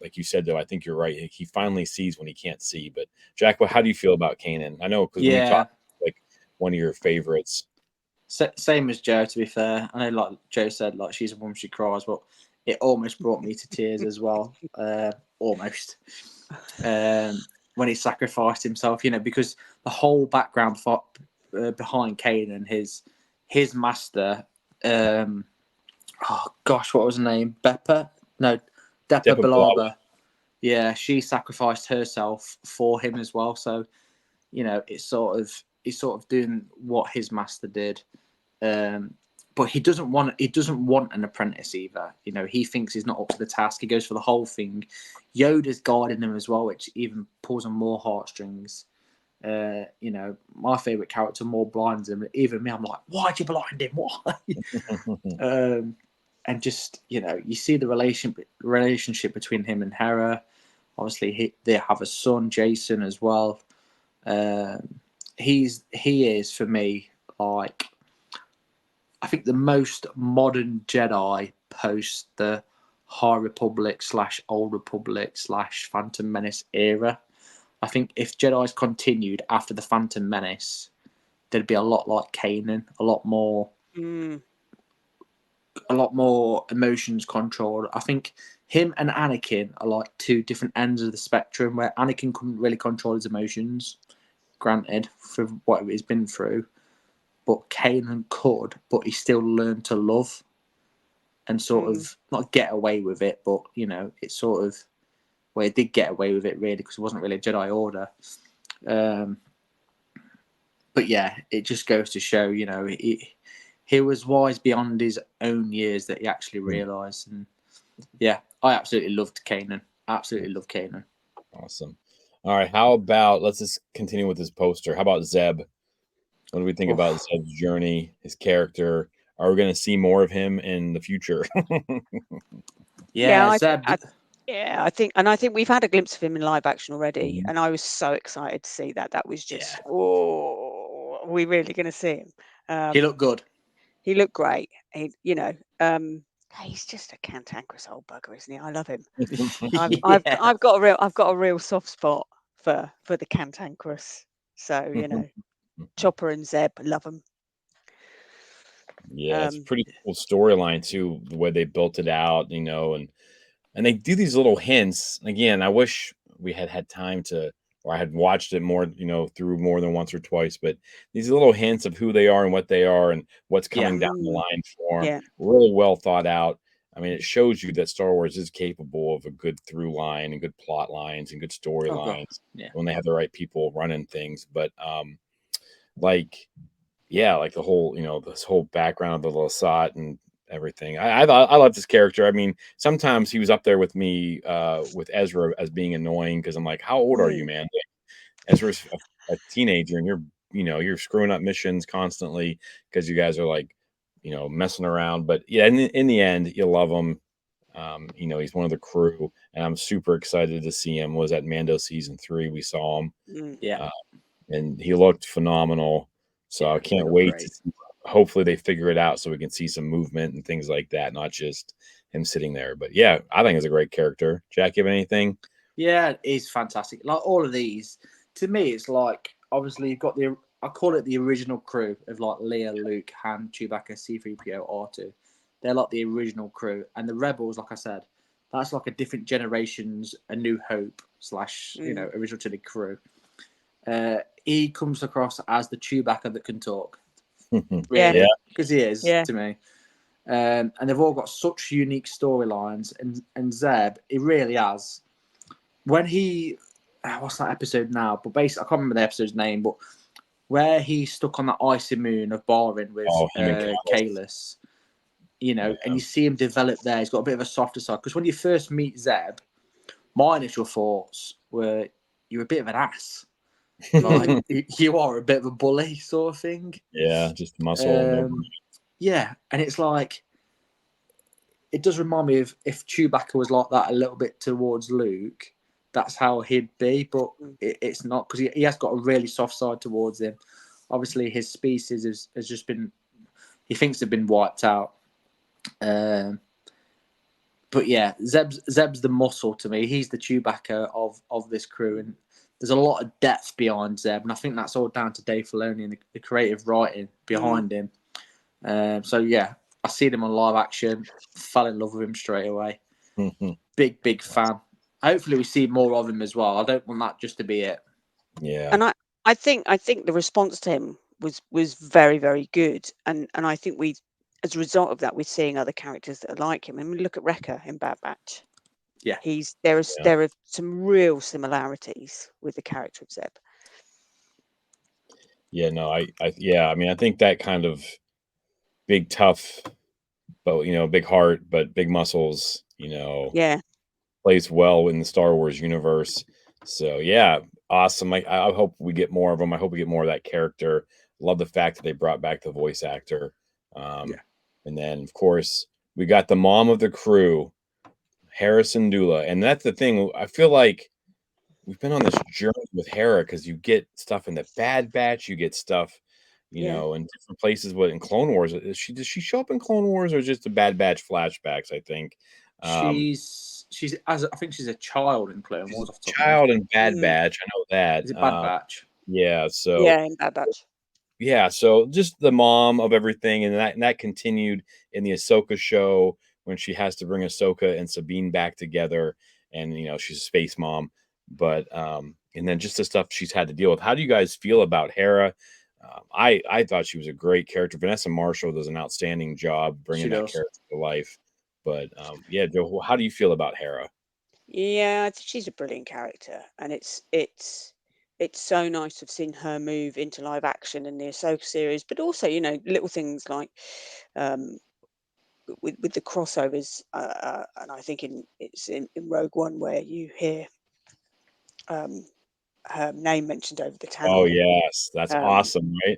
Speaker 2: like you said, though, I think you're right. He finally sees when he can't see. But Jack, how do you feel about Kanan? I know because when we talked, like one of your favorites.
Speaker 1: Same as Joe, to be fair. I know, like Joe said, like she's a woman, she cries, but it almost brought me to tears as well. Almost. When he sacrificed himself, because the whole background behind Kanan, his master, oh gosh, what was her name? Depa Balaba. Yeah, she sacrificed herself for him as well. So, he's sort of doing what his master did. But he doesn't want an apprentice either. He thinks he's not up to the task. He goes for the whole thing. Yoda's guiding him as well, which even pulls on more heartstrings. My favorite character more blinds him. Even me, I'm like, why'd you blind him? Why? And just you see the relationship between him and Hera. Obviously, they have a son, Jason, as well. He is for me like, I think the most modern Jedi post the High Republic / Old Republic / Phantom Menace era. I think if Jedi's continued after the Phantom Menace, there'd be a lot like Kanan, a lot more emotions controlled. I think him and Anakin are like two different ends of the spectrum, where Anakin couldn't really control his emotions, granted, for what he's been through. But Kanan could, but he still learned to love and sort of not get away with it, but, it's sort of, well, he did get away with it, really, because it wasn't really a Jedi Order. But, yeah, it just goes to show, he was wise beyond his own years that he actually realised. And, yeah, I absolutely loved Kanan. Absolutely loved Kanan.
Speaker 2: Awesome. All right, how about, let's just continue with this poster. How about Zeb? What do we think about Zeb's journey, his character? Are we going to see more of him in the future?
Speaker 1: Zeb.
Speaker 3: I think we've had a glimpse of him in live action already, and I was so excited to see that. That was just, are we really going to see him?
Speaker 1: He looked good.
Speaker 3: He looked great. He's just a cantankerous old bugger, isn't he? I love him. I've got a real soft spot for the cantankerous. So Chopper and Zeb, love them.
Speaker 2: Yeah, it's a pretty cool storyline too, the way they built it out, and they do these little hints. Again, I wish we had time to, or I had watched it more, through more than once or twice, but these little hints of who they are and what they are and what's coming down the line for them, really well thought out. I mean, it shows you that Star Wars is capable of a good through line and good plot lines and good storylines when they have the right people running things. But like the whole, this whole background of the Lasat and everything. I love this character. I mean, sometimes he was up there with me with Ezra as being annoying, because I'm like, how old are you, man? Ezra's a teenager, and you're screwing up missions constantly because you guys are like, messing around. But yeah, in the end, you love him. He's one of the crew, and I'm super excited to see him. Was at Mando season 3? We saw him, and he looked phenomenal. So I can't wait to see. Hopefully they figure it out so we can see some movement and things like that, not just him sitting there. But yeah, I think he's a great character. Jack, you have anything?
Speaker 1: Yeah, he's fantastic. Like all of these, to me, it's like, obviously you've got I call it the original crew of like Leia, Luke, Han, Chewbacca, C-3PO, R2. They're like the original crew. And the Rebels, like I said, that's like a different generation's A New Hope / original to the crew. He comes across as the Chewbacca that can talk. Really, because he is to me. And they've all got such unique storylines. And Zeb, he really has. When he, what's that episode now? But basically, I can't remember the episode's name, but where he's stuck on that icy moon of Barin with Kalis, and you see him develop there. He's got a bit of a softer side. Because when you first meet Zeb, my initial thoughts were, you're a bit of an ass. Like, you are a bit of a bully sort of thing.
Speaker 2: Yeah, just muscle.
Speaker 1: Yeah, and it's like, it does remind me of if Chewbacca was like that a little bit towards Luke, that's how he'd be, but it's not, because he has got a really soft side towards him. Obviously, his species has just been, he thinks they've been wiped out. But yeah, Zeb's the muscle to me. He's the Chewbacca of this crew, and there's a lot of depth behind Zeb, and I think that's all down to Dave Filoni and the creative writing behind him. So yeah, I seen him on live action, fell in love with him straight away. Big fan. Hopefully we see more of him as well. I don't want that just to be it.
Speaker 2: Yeah.
Speaker 3: And I think the response to him was very, very good. And I think we, as a result of that, we're seeing other characters that are like him. I mean, look at Wrecker in Bad Batch.
Speaker 1: Yeah.
Speaker 3: There are some real similarities with the character of Zeb.
Speaker 2: Yeah, no, I mean, I think that kind of big, tough, but big heart, but big muscles,
Speaker 3: Yeah.
Speaker 2: plays well in the Star Wars universe. So yeah, awesome. I hope we get more of them. I hope we get more of that character. Love the fact that they brought back the voice actor. And then of course we got the mom of the crew, Harrison Dula, and that's the thing. I feel like we've been on this journey with Hera because you get stuff in the Bad Batch, you get stuff, in different places. But in Clone Wars, does she show up in Clone Wars or just the Bad Batch flashbacks? I think
Speaker 1: I think she's a child in Clone Wars.
Speaker 2: she's a child in Bad Batch. I know that.
Speaker 1: Is it Bad Batch?
Speaker 2: Yeah. So
Speaker 3: Yeah, in Bad Batch.
Speaker 2: yeah, so just the mom of everything, and that continued in the Ahsoka show when she has to bring Ahsoka and Sabine back together, and she's a space mom. But and then just the stuff she's had to deal with. How do you guys feel about Hera? I thought she was a great character. Vanessa Marshall does an outstanding job bringing that character to life. But yeah, Joe, how do you feel about Hera?
Speaker 3: Yeah, she's a brilliant character, and it's so nice to have seen her move into live action in the Ahsoka series, but also little things like with the crossovers, and I think it's in Rogue One where you hear her name mentioned over the tannoy.
Speaker 2: Oh yes, that's awesome, right?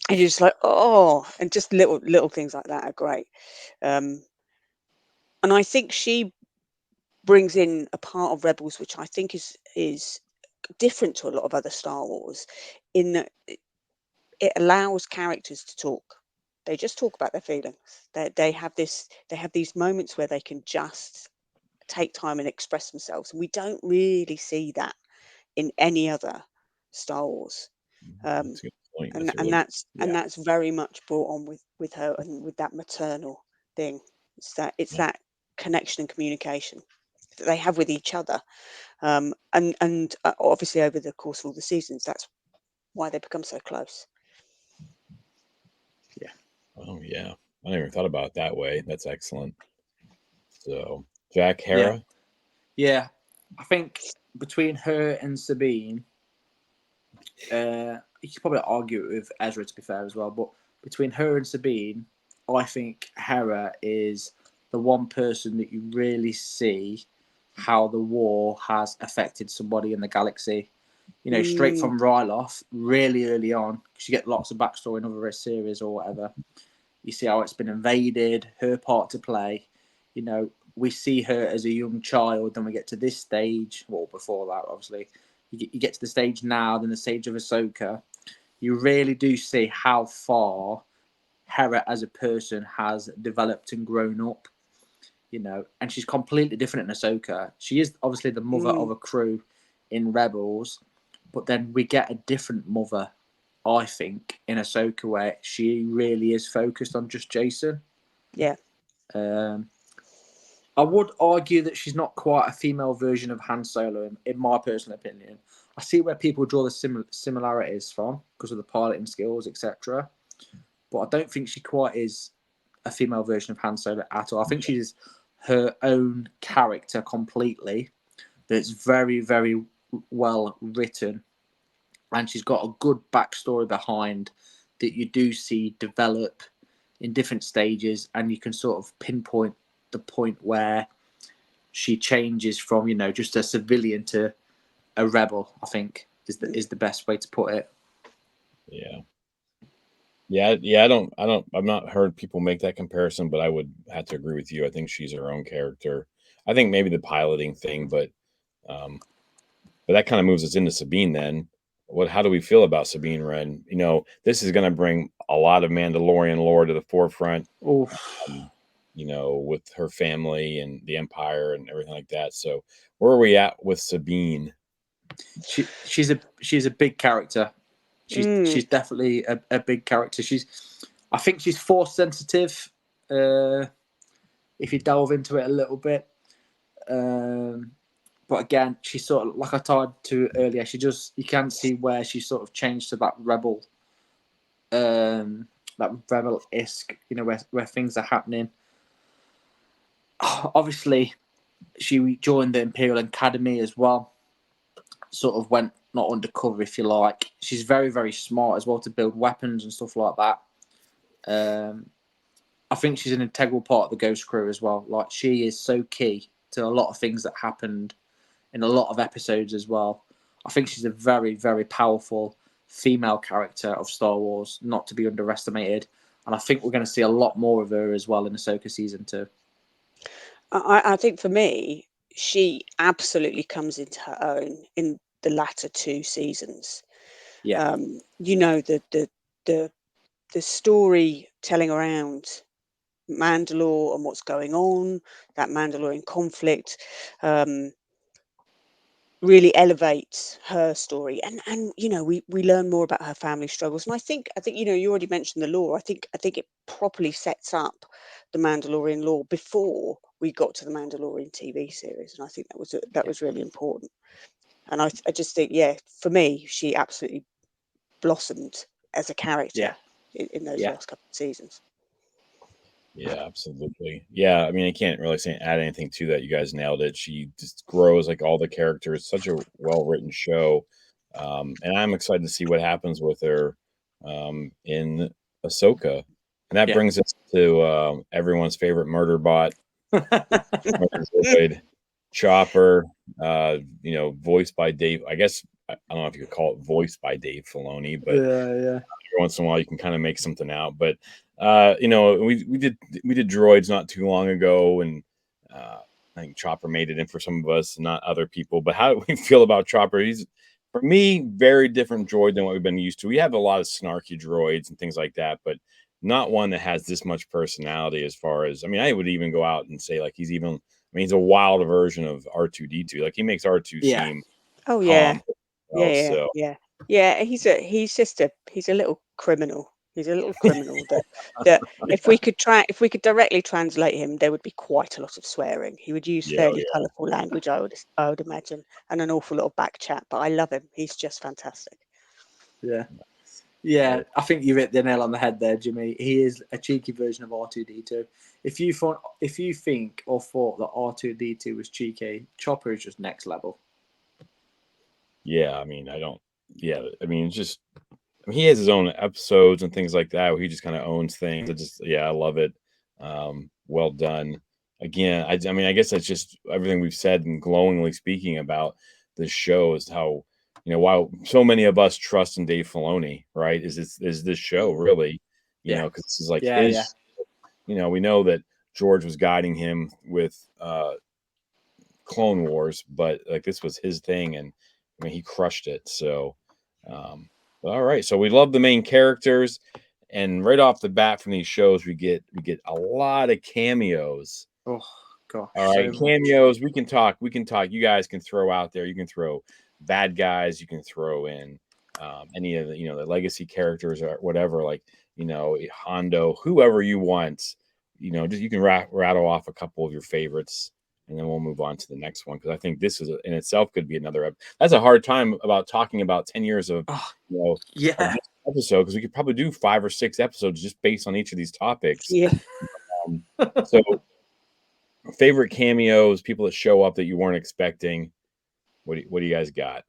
Speaker 3: And you're just like, oh, and just little things like that are great. And I think she brings in a part of Rebels which I think is different to a lot of other Star Wars, in that it allows characters to talk. They just talk about their feelings. They have these moments where they can just take time and express themselves, and we don't really see that in any other Star Wars.
Speaker 2: That's a good point.
Speaker 3: And that's very much brought on with her, and with that maternal thing. It's that connection and communication that they have with each other, and obviously over the course of all the seasons, that's why they become so close.
Speaker 1: Yeah.
Speaker 2: Oh yeah, I never thought about it that way. That's excellent. So Jack, Hera.
Speaker 1: Yeah. I think between her and Sabine, you could probably argue it with Ezra, to be fair, as well. But between her and Sabine, I think Hera is the one person that you really see how the war has affected somebody in the galaxy. Straight from Ryloth, really early on, because you get lots of backstory in other series or whatever. You see how it's been invaded, her part to play. We see her as a young child, then we get to this stage. Well, before that, obviously, you get to the stage now, then the stage of Ahsoka. You really do see how far Hera as a person has developed and grown up. And she's completely different in Ahsoka. She is obviously the mother of a crew in Rebels, but then we get a different mother, I think, in Ahsoka, where she really is focused on just Jason.
Speaker 3: Yeah.
Speaker 1: I would argue that she's not quite a female version of Han Solo, in my personal opinion. I see where people draw the similarities from because of the piloting skills, etc. But I don't think she quite is a female version of Han Solo at all. I think she's her own character completely. That's very, very well written, and she's got a good backstory behind that you do see develop in different stages, and you can sort of pinpoint the point where she changes from just a civilian to a rebel. I think is the best way to put it.
Speaker 2: I've not heard people make that comparison, but I would have to agree with you. I think she's her own character. I think maybe the piloting thing, but that kind of moves us into Sabine then. How do we feel about Sabine Wren? This is going to bring a lot of Mandalorian lore to the forefront. With her family and the Empire and everything like that. So where are we at with Sabine?
Speaker 1: She's a big character. She's definitely a big character. I think she's force sensitive if you delve into it a little bit. But again, she sort of, like I tried to earlier, you can see where she sort of changed to that rebel, that rebel-esque, where things are happening. Obviously, she joined the Imperial Academy as well. Sort of went not undercover, if you like. She's very, very smart as well to build weapons and stuff like that. I think she's an integral part of the Ghost Crew as well. Like, she is so key to a lot of things that happened in a lot of episodes as well. I think she's a very, very powerful female character of Star Wars, not to be underestimated. And I think we're going to see a lot more of her as well in Ahsoka Season 2.
Speaker 3: I think for me, she absolutely comes into her own in the latter 2 seasons.
Speaker 1: Yeah.
Speaker 3: The storytelling around Mandalore and what's going on, that Mandalorian conflict, really elevates her story, and we learn more about her family struggles. And I think you already mentioned the lore. I think it properly sets up the Mandalorian lore before we got to the Mandalorian TV series, and I think that was really important. And I just think, for me, she absolutely blossomed as a character in those last couple of seasons.
Speaker 2: Yeah, absolutely. Yeah, I mean, I can't really add anything to that. You guys nailed it. She just grows like all the characters. Such a well-written show, and I'm excited to see what happens with her in Ahsoka. And that brings us to everyone's favorite murder bot, murder droid, Chopper. Voiced by Dave. I guess I don't know if you could call it voiced by Dave Filoni, but every once in a while you can kind of make something out. But we did droids not too long ago, and I think Chopper made it in for some of us, not other people. But how do we feel about Chopper? He's, for me, very different droid than what we've been used to. We have a lot of snarky droids and things like that, but not one that has this much personality. As far as, I mean, I would even go out and say like he's a wild version of R2-D2. Like, he makes R2 seem
Speaker 3: oh yeah
Speaker 2: calm.
Speaker 3: He's a little criminal. He's a little criminal that if we could directly translate him, there would be quite a lot of swearing. He would use fairly colourful language, I would imagine, and an awful lot of back chat. But I love him. He's just fantastic.
Speaker 1: Yeah, I think you hit the nail on the head there, Jimmy. He is a cheeky version of R2-D2. If you think or thought that R2-D2 was cheeky, Chopper is just next level.
Speaker 2: Yeah, I mean, it's just, he has his own episodes and things like that where he just kind of owns things. I love it. Well done. Again, I guess that's just everything we've said and glowingly speaking about this show is how, why so many of us trust in Dave Filoni, right? Is this show really, because this is like his, we know that George was guiding him with Clone Wars, but like this was his thing, and I mean he crushed it. So, all right, so we love the main characters, and right off the bat from these shows, we get a lot of cameos.
Speaker 1: Oh gosh!
Speaker 2: All right, cameos. We can talk. You guys can throw out there. You can throw bad guys. You can throw in any of the the legacy characters or whatever. Like Hondo, whoever you want. Just you can rattle off a couple of your favorites, and then we'll move on to the next one, because I think this is in itself could be another. That's a hard time about talking about 10 years of of this episode, because we could probably do 5 or 6 episodes just based on each of these topics.
Speaker 3: Yeah.
Speaker 2: So, favorite cameos, people that show up that you weren't expecting. What do you guys got?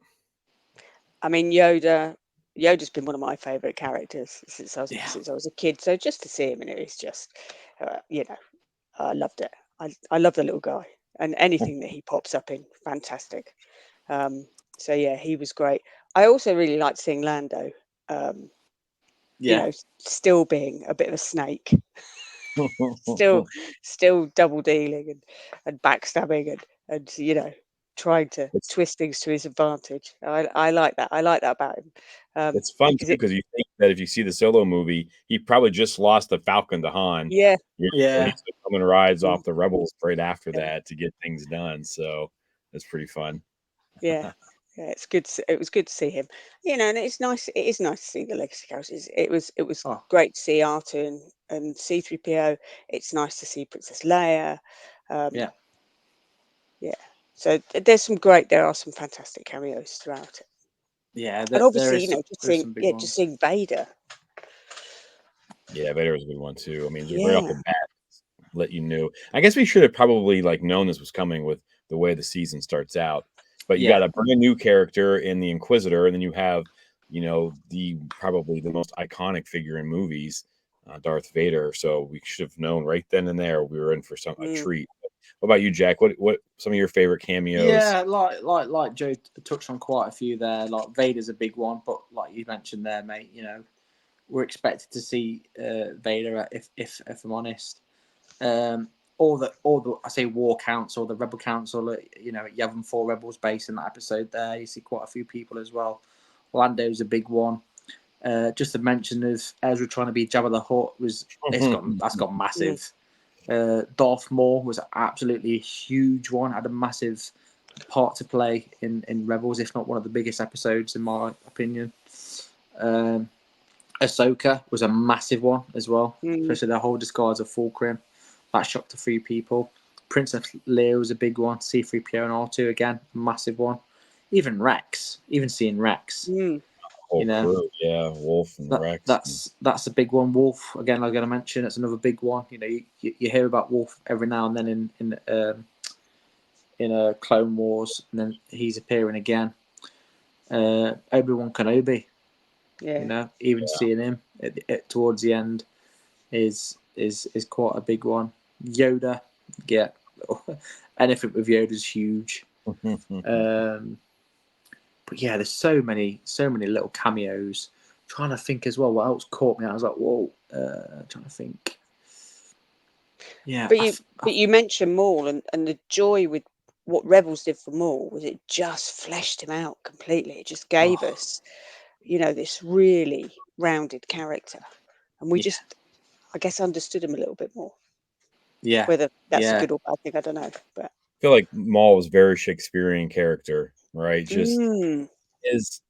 Speaker 3: I mean, Yoda's been one of my favorite characters since I was a kid. So just to see him, and it's just, I loved it. I love the little guy, and anything that he pops up in, fantastic. So yeah, he was great. I also really liked seeing Lando. Still being a bit of a snake, still double dealing and backstabbing and trying to twist things to his advantage. I like that. I like that about him.
Speaker 2: It's fun too, because you think that if you see the Solo movie, he probably just lost the Falcon to Han.
Speaker 3: Yeah.
Speaker 2: He's coming rides off the Rebels right after that to get things done. So it's pretty fun.
Speaker 3: Yeah. Yeah, it's good. It was good to see him. And it's nice. It is nice to see the legacy characters. It was
Speaker 1: Oh,
Speaker 3: great to see Arthur and C-3PO. It's nice to see Princess Leia.
Speaker 1: yeah.
Speaker 3: Yeah. So there are some fantastic cameos throughout it.
Speaker 1: Yeah,
Speaker 3: And
Speaker 1: there
Speaker 3: obviously,
Speaker 1: is some,
Speaker 3: just
Speaker 1: there's
Speaker 3: seeing
Speaker 1: some big
Speaker 3: just
Speaker 1: ones.
Speaker 3: seeing Vader.
Speaker 2: Yeah, Vader was a good one too. I mean, just right off
Speaker 3: Yeah.
Speaker 2: the bat, let you know. I guess we should have probably like known this was coming with the way the season starts out. But you
Speaker 1: Yeah.
Speaker 2: got a brand new character in the Inquisitor, and then you have, the probably the most iconic figure in movies, Darth Vader. So we should have known right then and there we were in for a
Speaker 3: Mm.
Speaker 2: treat. What about you, Jack? What some of your favorite cameos?
Speaker 1: Yeah, like Joe touched on quite a few there. Like Vader's a big one, but like you mentioned there, mate, we're expected to see Vader if I'm honest. All the I say War Council, the Rebel Council, Yavin 4 Rebels base in that episode there. You see quite a few people as well. Lando's a big one. Just a mention of Ezra trying to be Jabba the Hutt that's got massive. Darth Maul was absolutely a huge one. Had a massive part to play in Rebels, if not one of the biggest episodes in my opinion. Ahsoka was a massive one as well, especially the whole disguise of Fulcrum. That shocked a few people. Princess Leia was a big one. C-3PO and R2 again, massive one. Even Rex, seeing Rex,
Speaker 2: Whole crew, yeah, Wolf and Rex.
Speaker 1: That's a big one. Wolf again, I'm going to mention. It's another big one. You hear about Wolf every now and then in Clone Wars, and then he's appearing again. Obi-Wan Kenobi.
Speaker 3: Yeah.
Speaker 1: Even seeing him towards the end is quite a big one. Yoda, yeah, anything with Yoda is huge. But yeah, there's so many little cameos. Trying to think as well what else caught me. I was like, whoa, trying to think. Yeah,
Speaker 3: But you mentioned Maul and the joy with what Rebels did for Maul was it just fleshed him out completely. It just gave us, this really rounded character, and we just, I guess, understood him a little bit more.
Speaker 1: Yeah,
Speaker 3: Whether that's a good or bad thing, I don't know. But
Speaker 2: I feel like Maul was very Shakespearean character, right? Just his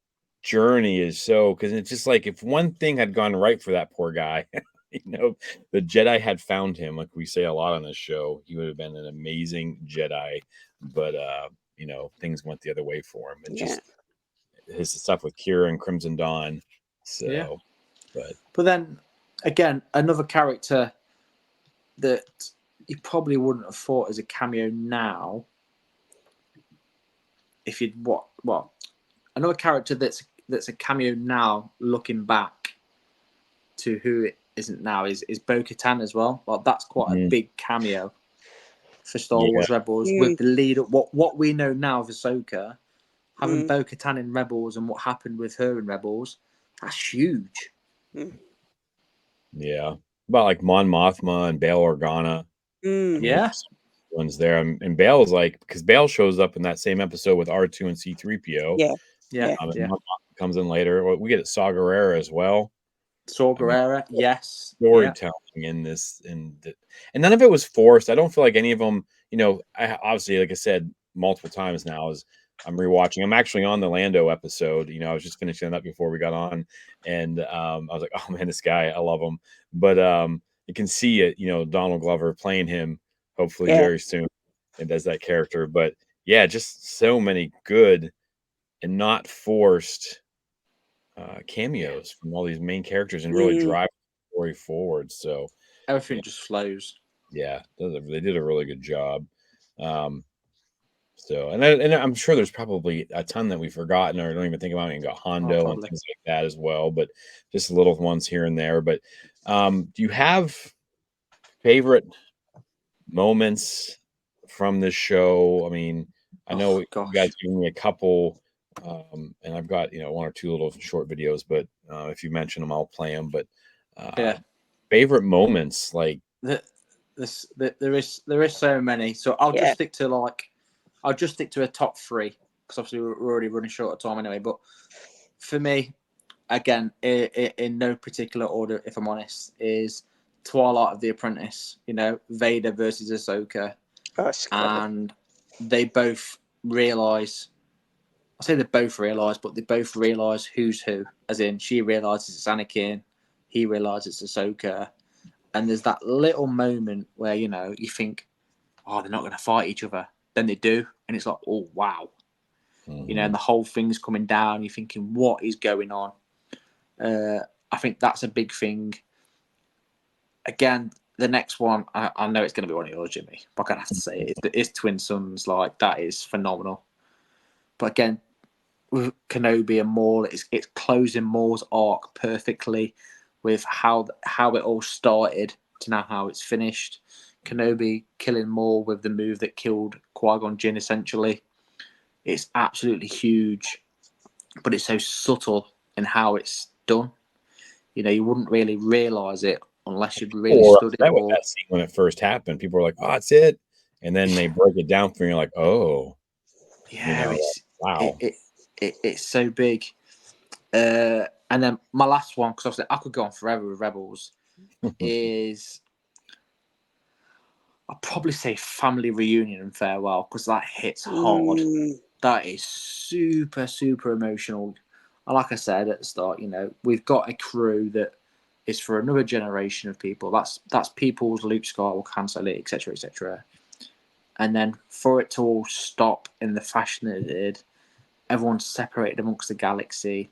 Speaker 2: journey is so because it's just like if one thing had gone right for that poor guy, the Jedi had found him. Like we say a lot on this show, he would have been an amazing Jedi, but things went the other way for him, and just his stuff with Kira and Crimson Dawn. So,
Speaker 1: but then again, another character that you probably wouldn't have thought as a cameo now. If you'd another character that's a cameo now, looking back to who it isn't now, is Bo-Katan as well. Like that's quite a big cameo for Star Wars Rebels with the lead up. What we know now of Ahsoka, having Bo-Katan in Rebels and what happened with her in Rebels, that's huge.
Speaker 2: Yeah, about like Mon Mothma and Bail Organa.
Speaker 1: Yeah.
Speaker 2: Ones there, and Bail is like because Bail shows up in that same episode with R2 and C-3PO.
Speaker 1: Yeah.
Speaker 2: Comes in later. We get Saw Gerrera as well.
Speaker 1: Saw Gerrera, yes.
Speaker 2: Storytelling in this, and none of it was forced. I don't feel like any of them. I obviously, like I said multiple times now, as I'm rewatching. I'm actually on the Lando episode. I was just finishing that before we got on, and I was like, oh man, this guy, I love him. But you can see it. Donald Glover playing him. Hopefully very soon, and does that character. But yeah, just so many good and not forced cameos from all these main characters and really drive the story forward. So
Speaker 1: everything just flows.
Speaker 2: Yeah, they did a really good job. And I'm sure there's probably a ton that we've forgotten or don't even think about. You got Hondo and things like that as well, but just little ones here and there. But do you have favorite moments from this show? I mean, I know you guys gave me a couple, and I've got one or two little short videos. But if you mention them, I'll play them. But favorite moments, like
Speaker 1: there is so many. So I'll just stick to a top three because obviously we're already running short of time anyway. But for me, again, in no particular order, if I'm honest, is Twilight of the Apprentice. Vader versus Ahsoka, and they both realize, I say they both realise, but they both realise who's who. As in, she realises it's Anakin, he realises it's Ahsoka, and there's that little moment where you think, oh, they're not going to fight each other. Then they do, and it's like, oh wow, and the whole thing's coming down. You're thinking, what is going on? I think that's a big thing. Again, the next one, I know it's going to be one of yours, Jimmy, but I'm going to have to say it. It's Twin Sons. Like, that is phenomenal. But again, with Kenobi and Maul, it's closing Maul's arc perfectly with how it all started to now how it's finished. Kenobi killing Maul with the move that killed Qui-Gon Jinn, essentially. It's absolutely huge, but it's so subtle in how it's done. You wouldn't really realise it unless you'd really stood it.
Speaker 2: With that scene when it first happened, people were like, "Oh, it's it," and then they break it down for you, like, "Oh,
Speaker 1: yeah,
Speaker 2: wow,
Speaker 1: it's so big." And then my last one, because obviously I could go on forever with Rebels, is I'll probably say family reunion and farewell, because that hits hard. That is super, super emotional. And like I said at the start, we've got a crew that is for another generation of people. That's people's Luke Skywalker, Han Solo, etc., etc. And then for it to all stop in the fashion that it did, everyone's separated amongst the galaxy.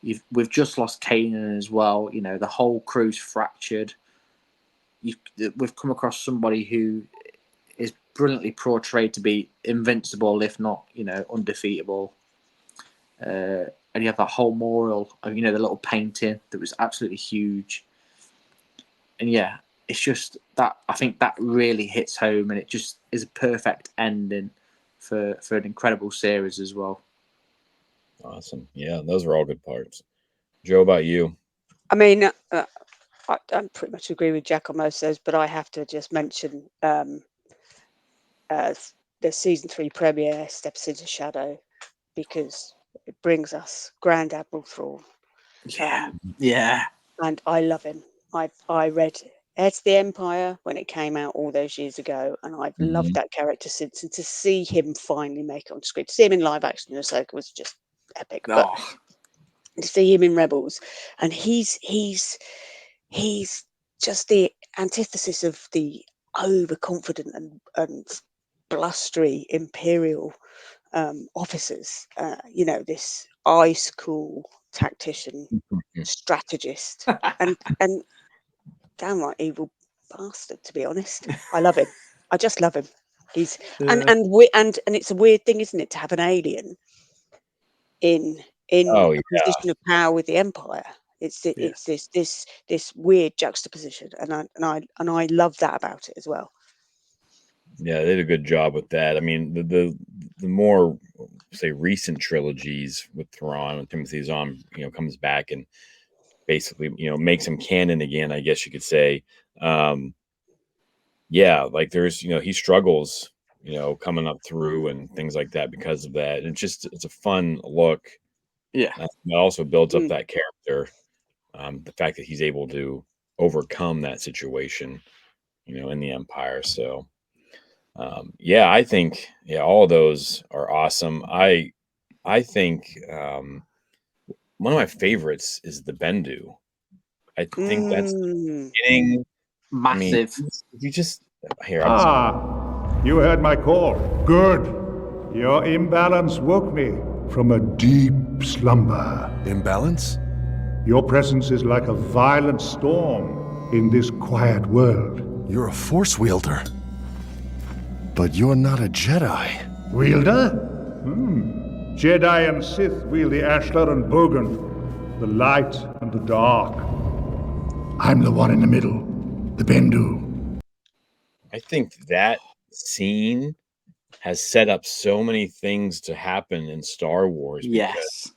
Speaker 1: We've just lost Kanan as well. The whole crew's fractured. We've come across somebody who is brilliantly portrayed to be invincible, if not, undefeatable. And you have that whole mural of, the little painting that was absolutely huge. And yeah, it's just that, I think that really hits home, and it just is a perfect ending for an incredible series as well.
Speaker 2: Awesome. Yeah, those are all good parts. Joe, about you?
Speaker 3: I mean, I pretty much agree with Jack on most of those, but I have to just mention the season 3 premiere, Steps into Shadow, because it brings us Grand Admiral Thrawn.
Speaker 1: Yeah.
Speaker 3: And I love him. I read Heir to the Empire when it came out all those years ago, and I've loved that character since. And to see him finally make it on screen, to see him in live action in Ahsoka was just epic. But to see him in Rebels, and he's just the antithesis of the overconfident and blustery Imperial officers. This ice cool tactician, strategist, and downright evil bastard. To be honest, I love him. I just love him. He's and it's a weird thing, isn't it, to have an alien in a position of power with the Empire. It's this weird juxtaposition, and I love that about it as well.
Speaker 2: Yeah, they did a good job with that. I mean, the more, say, recent trilogies with Thrawn, when Timothy Zahn, comes back and basically, makes him canon again, I guess you could say. Yeah, like there's, he struggles, coming up through and things like that because of that. And it's a fun look.
Speaker 1: Yeah.
Speaker 2: It also builds up that character. The fact that he's able to overcome that situation, in the Empire. So, I think, all of those are awesome. I think one of my favorites is the Bendu. I think that's getting
Speaker 1: massive.
Speaker 2: You just here.
Speaker 6: You heard my call. Good. Your imbalance woke me from a deep slumber.
Speaker 7: Imbalance?
Speaker 6: Your presence is like a violent storm in this quiet world.
Speaker 7: You're a force wielder. But you're not a Jedi.
Speaker 6: Wielder? Jedi and Sith wield the Ashlar and Bogan, the light and the dark. I'm the one in the middle, the Bendu.
Speaker 2: I think that scene has set up so many things to happen in Star Wars.
Speaker 1: Yes.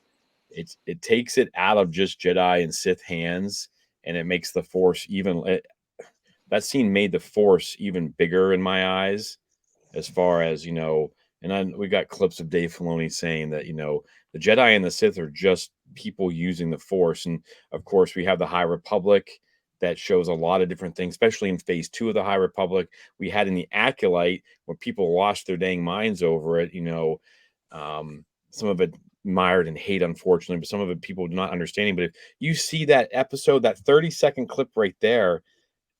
Speaker 2: It takes it out of just Jedi and Sith hands, and it makes the Force that scene made the Force even bigger in my eyes, as far as, and we got clips of Dave Filoni saying that, the Jedi and the Sith are just people using the Force. And of course we have the High Republic that shows a lot of different things, especially in phase 2 of the High Republic. We had in the Acolyte where people lost their dang minds over it, some of it mired in hate, unfortunately, but some of it people not understanding. But if you see that episode, that 30-second clip right there,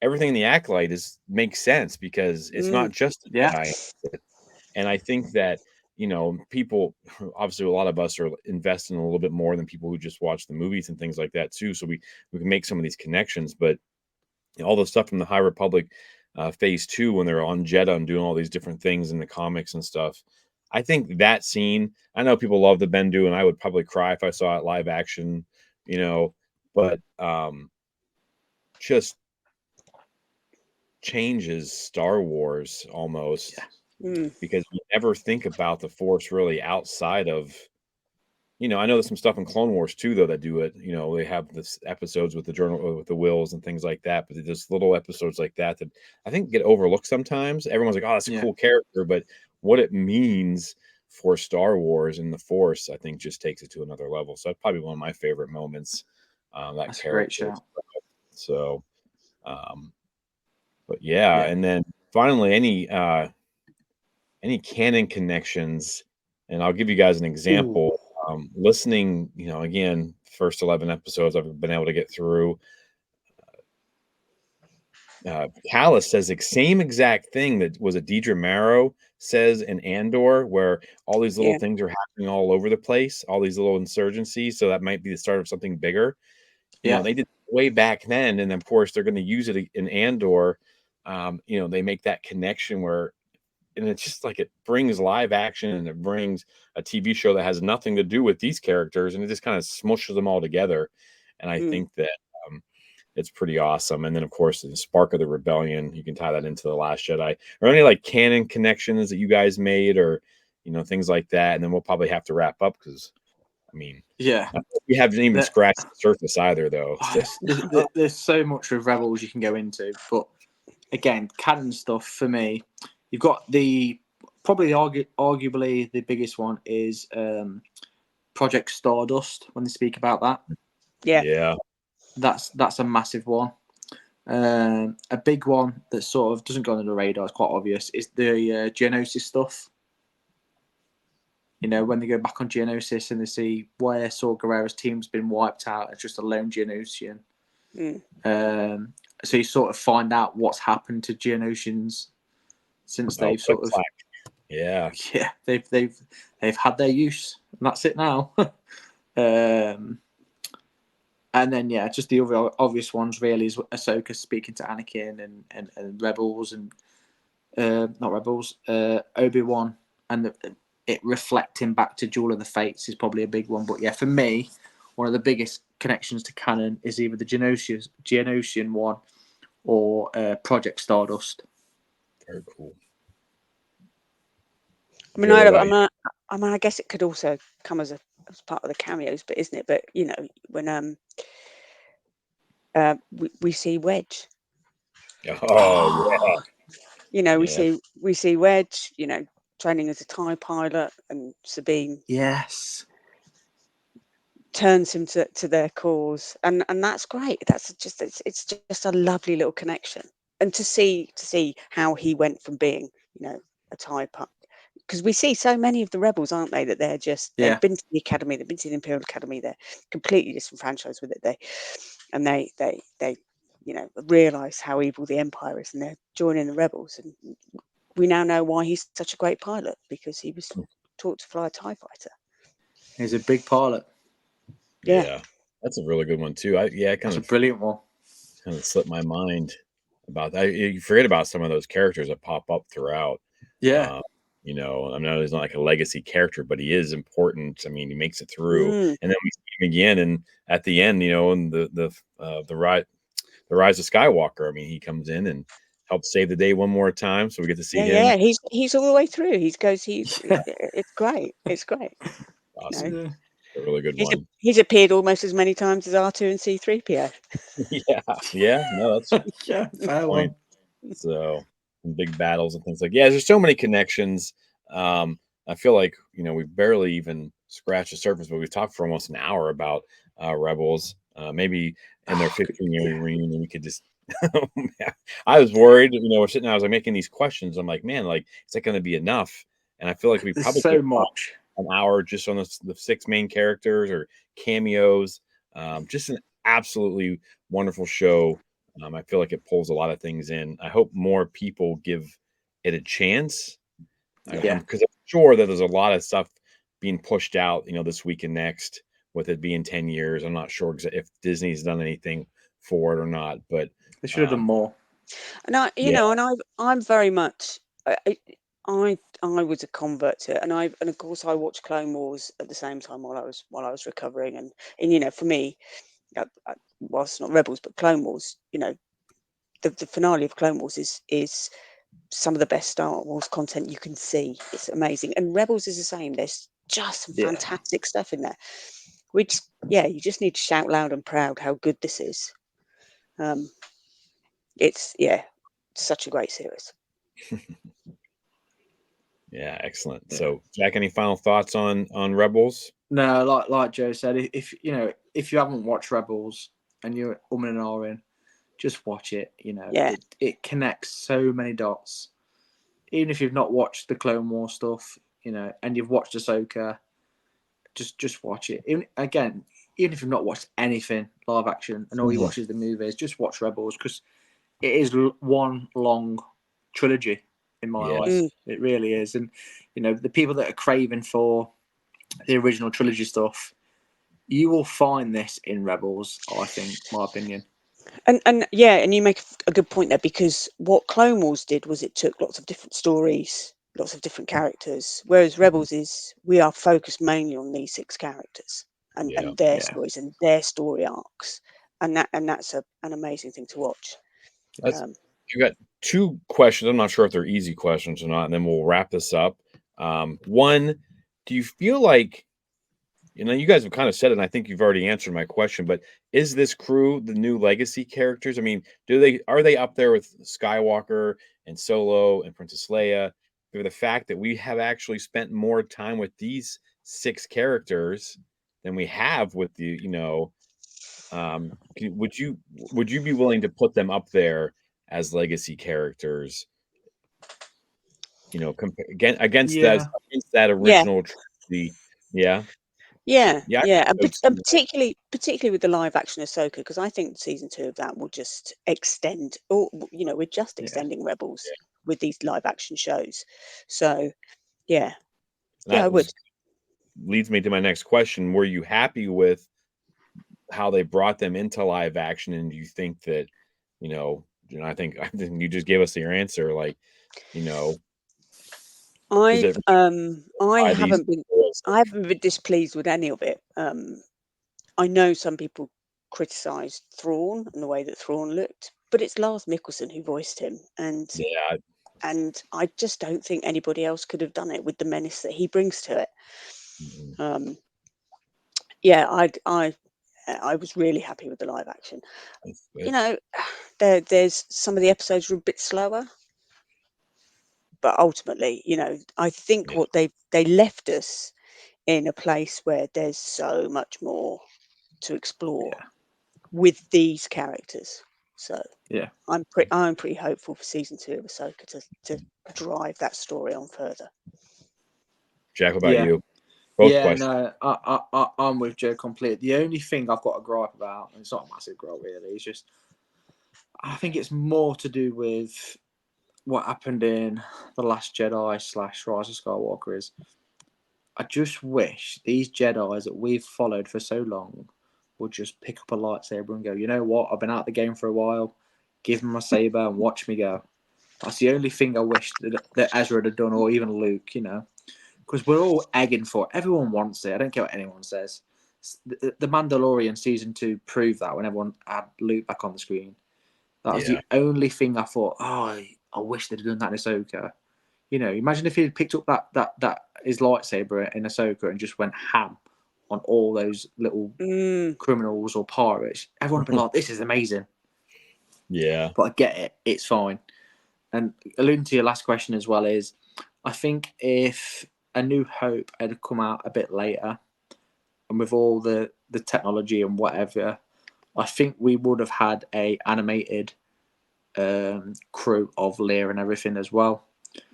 Speaker 2: everything in the Acolyte makes sense because it's not just a
Speaker 1: Yeah.
Speaker 2: Jedi. And I think that, people, obviously a lot of us are investing a little bit more than people who just watch the movies and things like that too. So we can make some of these connections, but all the stuff from the High Republic phase 2, when they're on Jeddah and doing all these different things in the comics and stuff. I think that scene, I know people love the Bendu, and I would probably cry if I saw it live action, but just changes Star Wars almost. Because you never think about the Force really outside of, I know there's some stuff in Clone Wars too, though, that do it. They have this episodes with the journal, with the wills and things like that, but there's little episodes like that I think get overlooked sometimes. Everyone's like, oh, that's a cool character, but what it means for Star Wars and the Force, I think, just takes it to another level. So that's probably one of my favorite moments. That's
Speaker 1: a great show.
Speaker 2: So, but yeah, and then finally, any canon connections, and I'll give you guys an example. Listening, again, first 11 episodes I've been able to get through. Callus says the same exact thing that was a Deidre Marrow says in Andor, where all these little things are happening all over the place, all these little insurgencies. So that might be the start of something bigger. They did way back then, and of course they're going to use it in Andor. They make that connection where. And it's just like it brings live action and it brings a TV show that has nothing to do with these characters, and it just kind of smushes them all together. And I think that it's pretty awesome. And then, of course, the Spark of the Rebellion, you can tie that into The Last Jedi. Or any like canon connections that you guys made, or things like that. And then we'll probably have to wrap up because, we haven't even scratched the surface either, though.
Speaker 1: There's so much with Rebels you can go into, but again, canon stuff for me. You've got arguably the biggest one is Project Stardust, when they speak about that.
Speaker 3: Yeah.
Speaker 1: That's a massive one. A big one that sort of doesn't go under the radar, it's quite obvious, is the Geonosis stuff. When they go back on Geonosis and they see where Saw Gerrera's team's been wiped out, it's just a lone Geonosian. So you sort of find out what's happened to Geonosians since they've sort of they've had their use, and that's it now. And then just the other obvious ones really is Ahsoka speaking to Anakin and Rebels and not Rebels, Obi-Wan, and it reflecting back to Duel of the Fates is probably a big one. But for me, one of the biggest connections to canon is either the Geonosian one or Project Stardust.
Speaker 2: Very cool.
Speaker 3: I guess it could also come as part of the cameos, but isn't it? But when we see Wedge.
Speaker 2: Oh yeah.
Speaker 3: We see Wedge. Training as a TIE pilot, and Sabine.
Speaker 1: Yes.
Speaker 3: Turns him to their cause, and that's great. That's just it's just a lovely little connection, and to see how he went from being a TIE pilot, because we see so many of the rebels, aren't they, that they're just they've been to the academy, they've been to the Imperial Academy, they're completely disenfranchised with it. They realize how evil the Empire is, and they're joining the rebels. And we now know why he's such a great pilot, because he was taught to fly a TIE fighter.
Speaker 1: He's a big pilot.
Speaker 2: Yeah, that's a really good one too. That's
Speaker 1: a brilliant one.
Speaker 2: Kind of slipped my mind about that. You forget about some of those characters that pop up throughout.
Speaker 1: Yeah.
Speaker 2: I know he's not like a legacy character, but he is important. He makes it through, and then we see him again, and at the end, in the Rise of Skywalker. he comes in and helps save the day one more time, so we get to see him.
Speaker 3: Yeah, he's all the way through. It's great. It's great.
Speaker 2: Awesome. A really good one.
Speaker 3: He's appeared almost as many times as R2 and C-3PO.
Speaker 2: No, that's
Speaker 1: fair point.
Speaker 2: So big battles and things like there's so many connections. I feel like we barely even scratched the surface, but we've talked for almost an hour about Rebels. Maybe in their 15-year reunion, we could just. I was worried. We're sitting there. I was making these questions. I'm like, man, is that going to be enough? And I feel like we probably
Speaker 1: so much.
Speaker 2: an hour just on the 6 main characters or cameos. Just an absolutely wonderful show. I feel like it pulls a lot of things in. I hope more people give it a chance. Because I'm sure that there's a lot of stuff being pushed out, this week and next, with it being 10 years. I'm not sure if Disney's done anything for it or not, but
Speaker 1: they should have done more.
Speaker 3: And I'm very much, I was a convert to it, and of course I watched Clone Wars at the same time while I was recovering, and for me, whilst not Rebels but Clone Wars, the finale of Clone Wars is some of the best Star Wars content you can see. It's amazing, and Rebels is the same. There's just some fantastic stuff in there, which you just need to shout loud and proud how good this is. It's such a great series.
Speaker 2: Yeah, excellent. So, Jack, any final thoughts on Rebels?
Speaker 1: No, like Joe said, if you haven't watched Rebels and you're umming and ahhing, just watch it. It connects so many dots. Even if you've not watched the Clone War stuff, and you've watched Ahsoka, just watch it. Even if you've not watched anything live action and all you watch is the movies, just watch Rebels, because it is one long trilogy in my eyes. It really is. And the people that are craving for the original trilogy stuff, you will find this in Rebels, I think, my opinion.
Speaker 3: And you make a good point there, because what Clone Wars did was it took lots of different stories, lots of different characters, whereas Rebels we are focused mainly on these 6 characters and their stories and their story arcs, and that's an amazing thing to watch.
Speaker 2: You got 2 questions. I'm not sure if they're easy questions or not, and then we'll wrap this up. One, do you feel like, you guys have kind of said it, and I think you've already answered my question, but is this crew the new legacy characters? I mean, are they up there with Skywalker and Solo and Princess Leia, for the fact that we have actually spent more time with these 6 characters than we have with the, would you be willing to put them up there as legacy characters? Against that original trilogy.
Speaker 3: And particularly with the live action Ahsoka, because I think season 2 of that will just extend, or we're just extending Rebels with these live action shows. So I would.
Speaker 2: Leads me to my next question. Were you happy with how they brought them into live action, and do you think that I think you just gave us your answer,
Speaker 3: I haven't been displeased with any of it. I know some people criticised Thrawn and the way that Thrawn looked, but it's Lars Mikkelsen who voiced him, and I just don't think anybody else could have done it with the menace that he brings to it. I was really happy with the live action. There's some of the episodes were a bit slower, but ultimately, I think what they left us in a place where there's so much more to explore with these characters. So I'm pretty hopeful for season 2 of Ahsoka to drive that story on further.
Speaker 2: Jack, what about you? Both questions.
Speaker 1: No, I'm with Joe completely. The only thing I've got a gripe about, and it's not a massive gripe really, it's just I think it's more to do with what happened in The Last Jedi / Rise of Skywalker. Is I just wish these Jedis that we've followed for so long would just pick up a lightsaber and go, you know what, I've been out of the game for a while, give me my saber and watch me go. That's the only thing I wish that Ezra had done, or even Luke, because we're all egging for it. Everyone wants it. I don't care what anyone says. The Mandalorian season 2 proved that when everyone had Luke back on the screen. That was the only thing I thought, I wish they'd done that in Ahsoka. Imagine if he'd picked up that his lightsaber in Ahsoka and just went ham on all those little criminals or pirates. Everyone would be like, this is amazing.
Speaker 2: Yeah.
Speaker 1: But I get it. It's fine. And alluding to your last question as well is, I think if A New Hope had come out a bit later, and with all the technology and whatever, I think we would have had a animated crew of Leia and everything as well.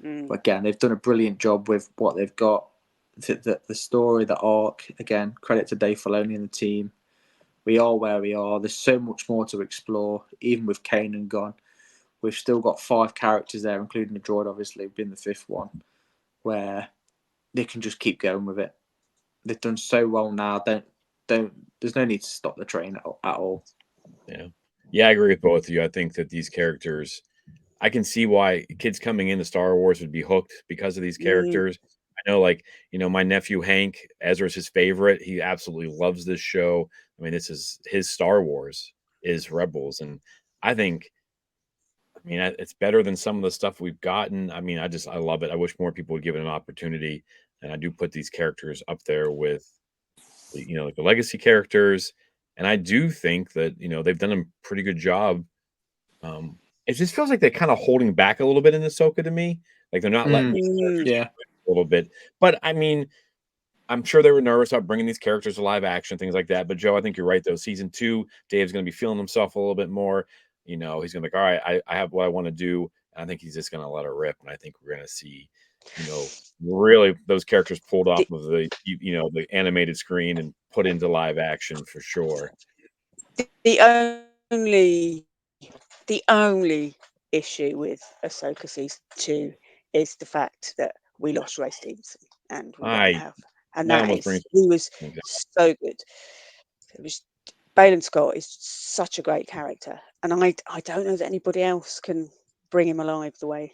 Speaker 1: But again, they've done a brilliant job with what they've got. the story, the arc. Again, credit to Dave Filoni and the team. We are where we are. There's so much more to explore, even with Kanan gone. We've still got 5 characters there, including the droid, obviously, being the 5th one, where they can just keep going with it. They've done so well now. There's no need to stop the train at all.
Speaker 2: Yeah, I agree with both of you. I think that these characters, I can see why kids coming into Star Wars would be hooked because of these characters. I know, like, my nephew Hank, Ezra's his favorite. He absolutely loves this show. I mean, this is his Star Wars, is Rebels. And I think, it's better than some of the stuff we've gotten. I love it. I wish more people would give it an opportunity. And I do put these characters up there with, like the legacy characters. And I do think that, they've done a pretty good job. It just feels like they're kind of holding back a little bit in Ahsoka to me. Like they're not letting a little bit. But I'm sure they were nervous about bringing these characters to live action, things like that. But Joe, I think you're right, though. Season 2, Dave's going to be feeling himself a little bit more. He's going to be like, all right, I have what I want to do. And I think he's just going to let it rip. And I think we're going to see, really those characters pulled off of the, the animated screen and put into live action for sure.
Speaker 3: The only issue with Ahsoka Season 2 is the fact that we lost Ray Stevenson, and we don't have. And he was so good. Baylan Scott is such a great character, and I don't know that anybody else can bring him alive the way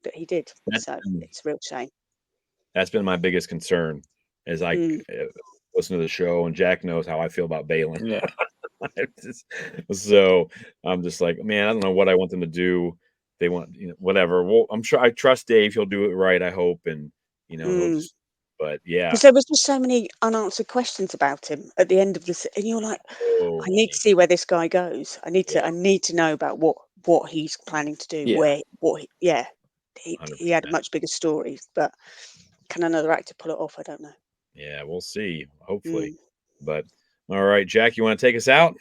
Speaker 3: that he did. So it's a real shame.
Speaker 2: That's been my biggest concern, as I listen to the show, and Jack knows how I feel about Baylan.
Speaker 1: Yeah.
Speaker 2: So I'm just like, man, I don't know what I want them to do. They want, whatever. Well, I'm sure I trust Dave. He'll do it right, I hope. And, but yeah.
Speaker 3: Because there was just so many unanswered questions about him at the end of this. And you're like, I need to see where this guy goes. I need to know about what he's planning to do.
Speaker 2: Yeah.
Speaker 3: He had a much bigger story, but can another actor pull it off? I don't know.
Speaker 2: Yeah, we'll see. Hopefully. But all right, Jack, you want to take us out?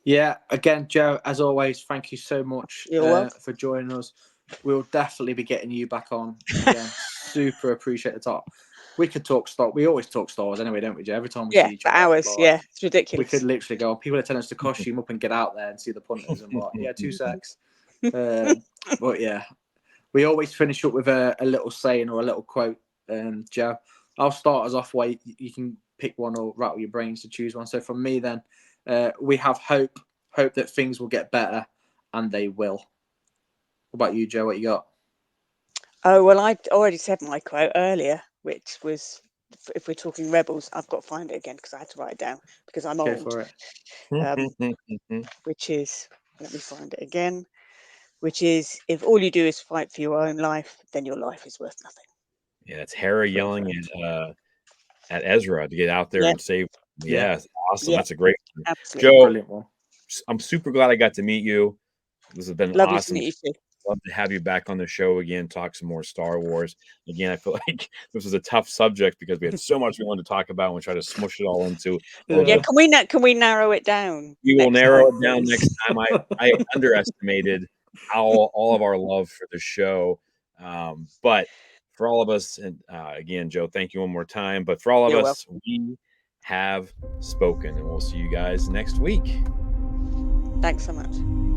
Speaker 1: Yeah. Again, Joe, as always, thank you so much for joining us. We'll definitely be getting you back on again. Super appreciate the talk. We could talk Star. We always talk Star Wars anyway, don't we, Joe? Every time we see each other,
Speaker 3: hours. Yeah, it's ridiculous.
Speaker 1: We could literally go. People are telling us to costume up and get out there and see the punters and what. Yeah, 2 secs. But yeah, we always finish up with a little saying or a little quote. Joe, I'll start us off where you can pick one or rattle your brains to choose one. So from me, then, we have hope that things will get better, and they will. What about you, Joe? What you got?
Speaker 3: Oh, well, I already said my quote earlier, which was, if we're talking Rebels, I've got to find it again because I had to write it down because I'm old.
Speaker 1: Go for it.
Speaker 3: Which is, let me find it again, which is, if all you do is fight for your own life, then your life is worth nothing.
Speaker 2: Yeah, it's Hera yelling at Ezra to get out there and save. Yeah, awesome. That's a great one.
Speaker 3: Absolutely.
Speaker 2: Joe,
Speaker 1: Brilliant one.
Speaker 2: I'm super glad I got to meet you. This has been
Speaker 3: Lovely
Speaker 2: awesome.
Speaker 3: to meet you too.
Speaker 2: Love to have you back on the show again, talk some more Star Wars. Again, I feel like this was a tough subject because we had so much we wanted to talk about and we tried to smush it all into.
Speaker 3: Can we narrow it down?
Speaker 2: We will narrow it down next time. I underestimated all of our love for the show. But for all of us, and again, Joe, thank you one more time. But for all of us, we have spoken, and we'll see you guys next week.
Speaker 3: Thanks so much.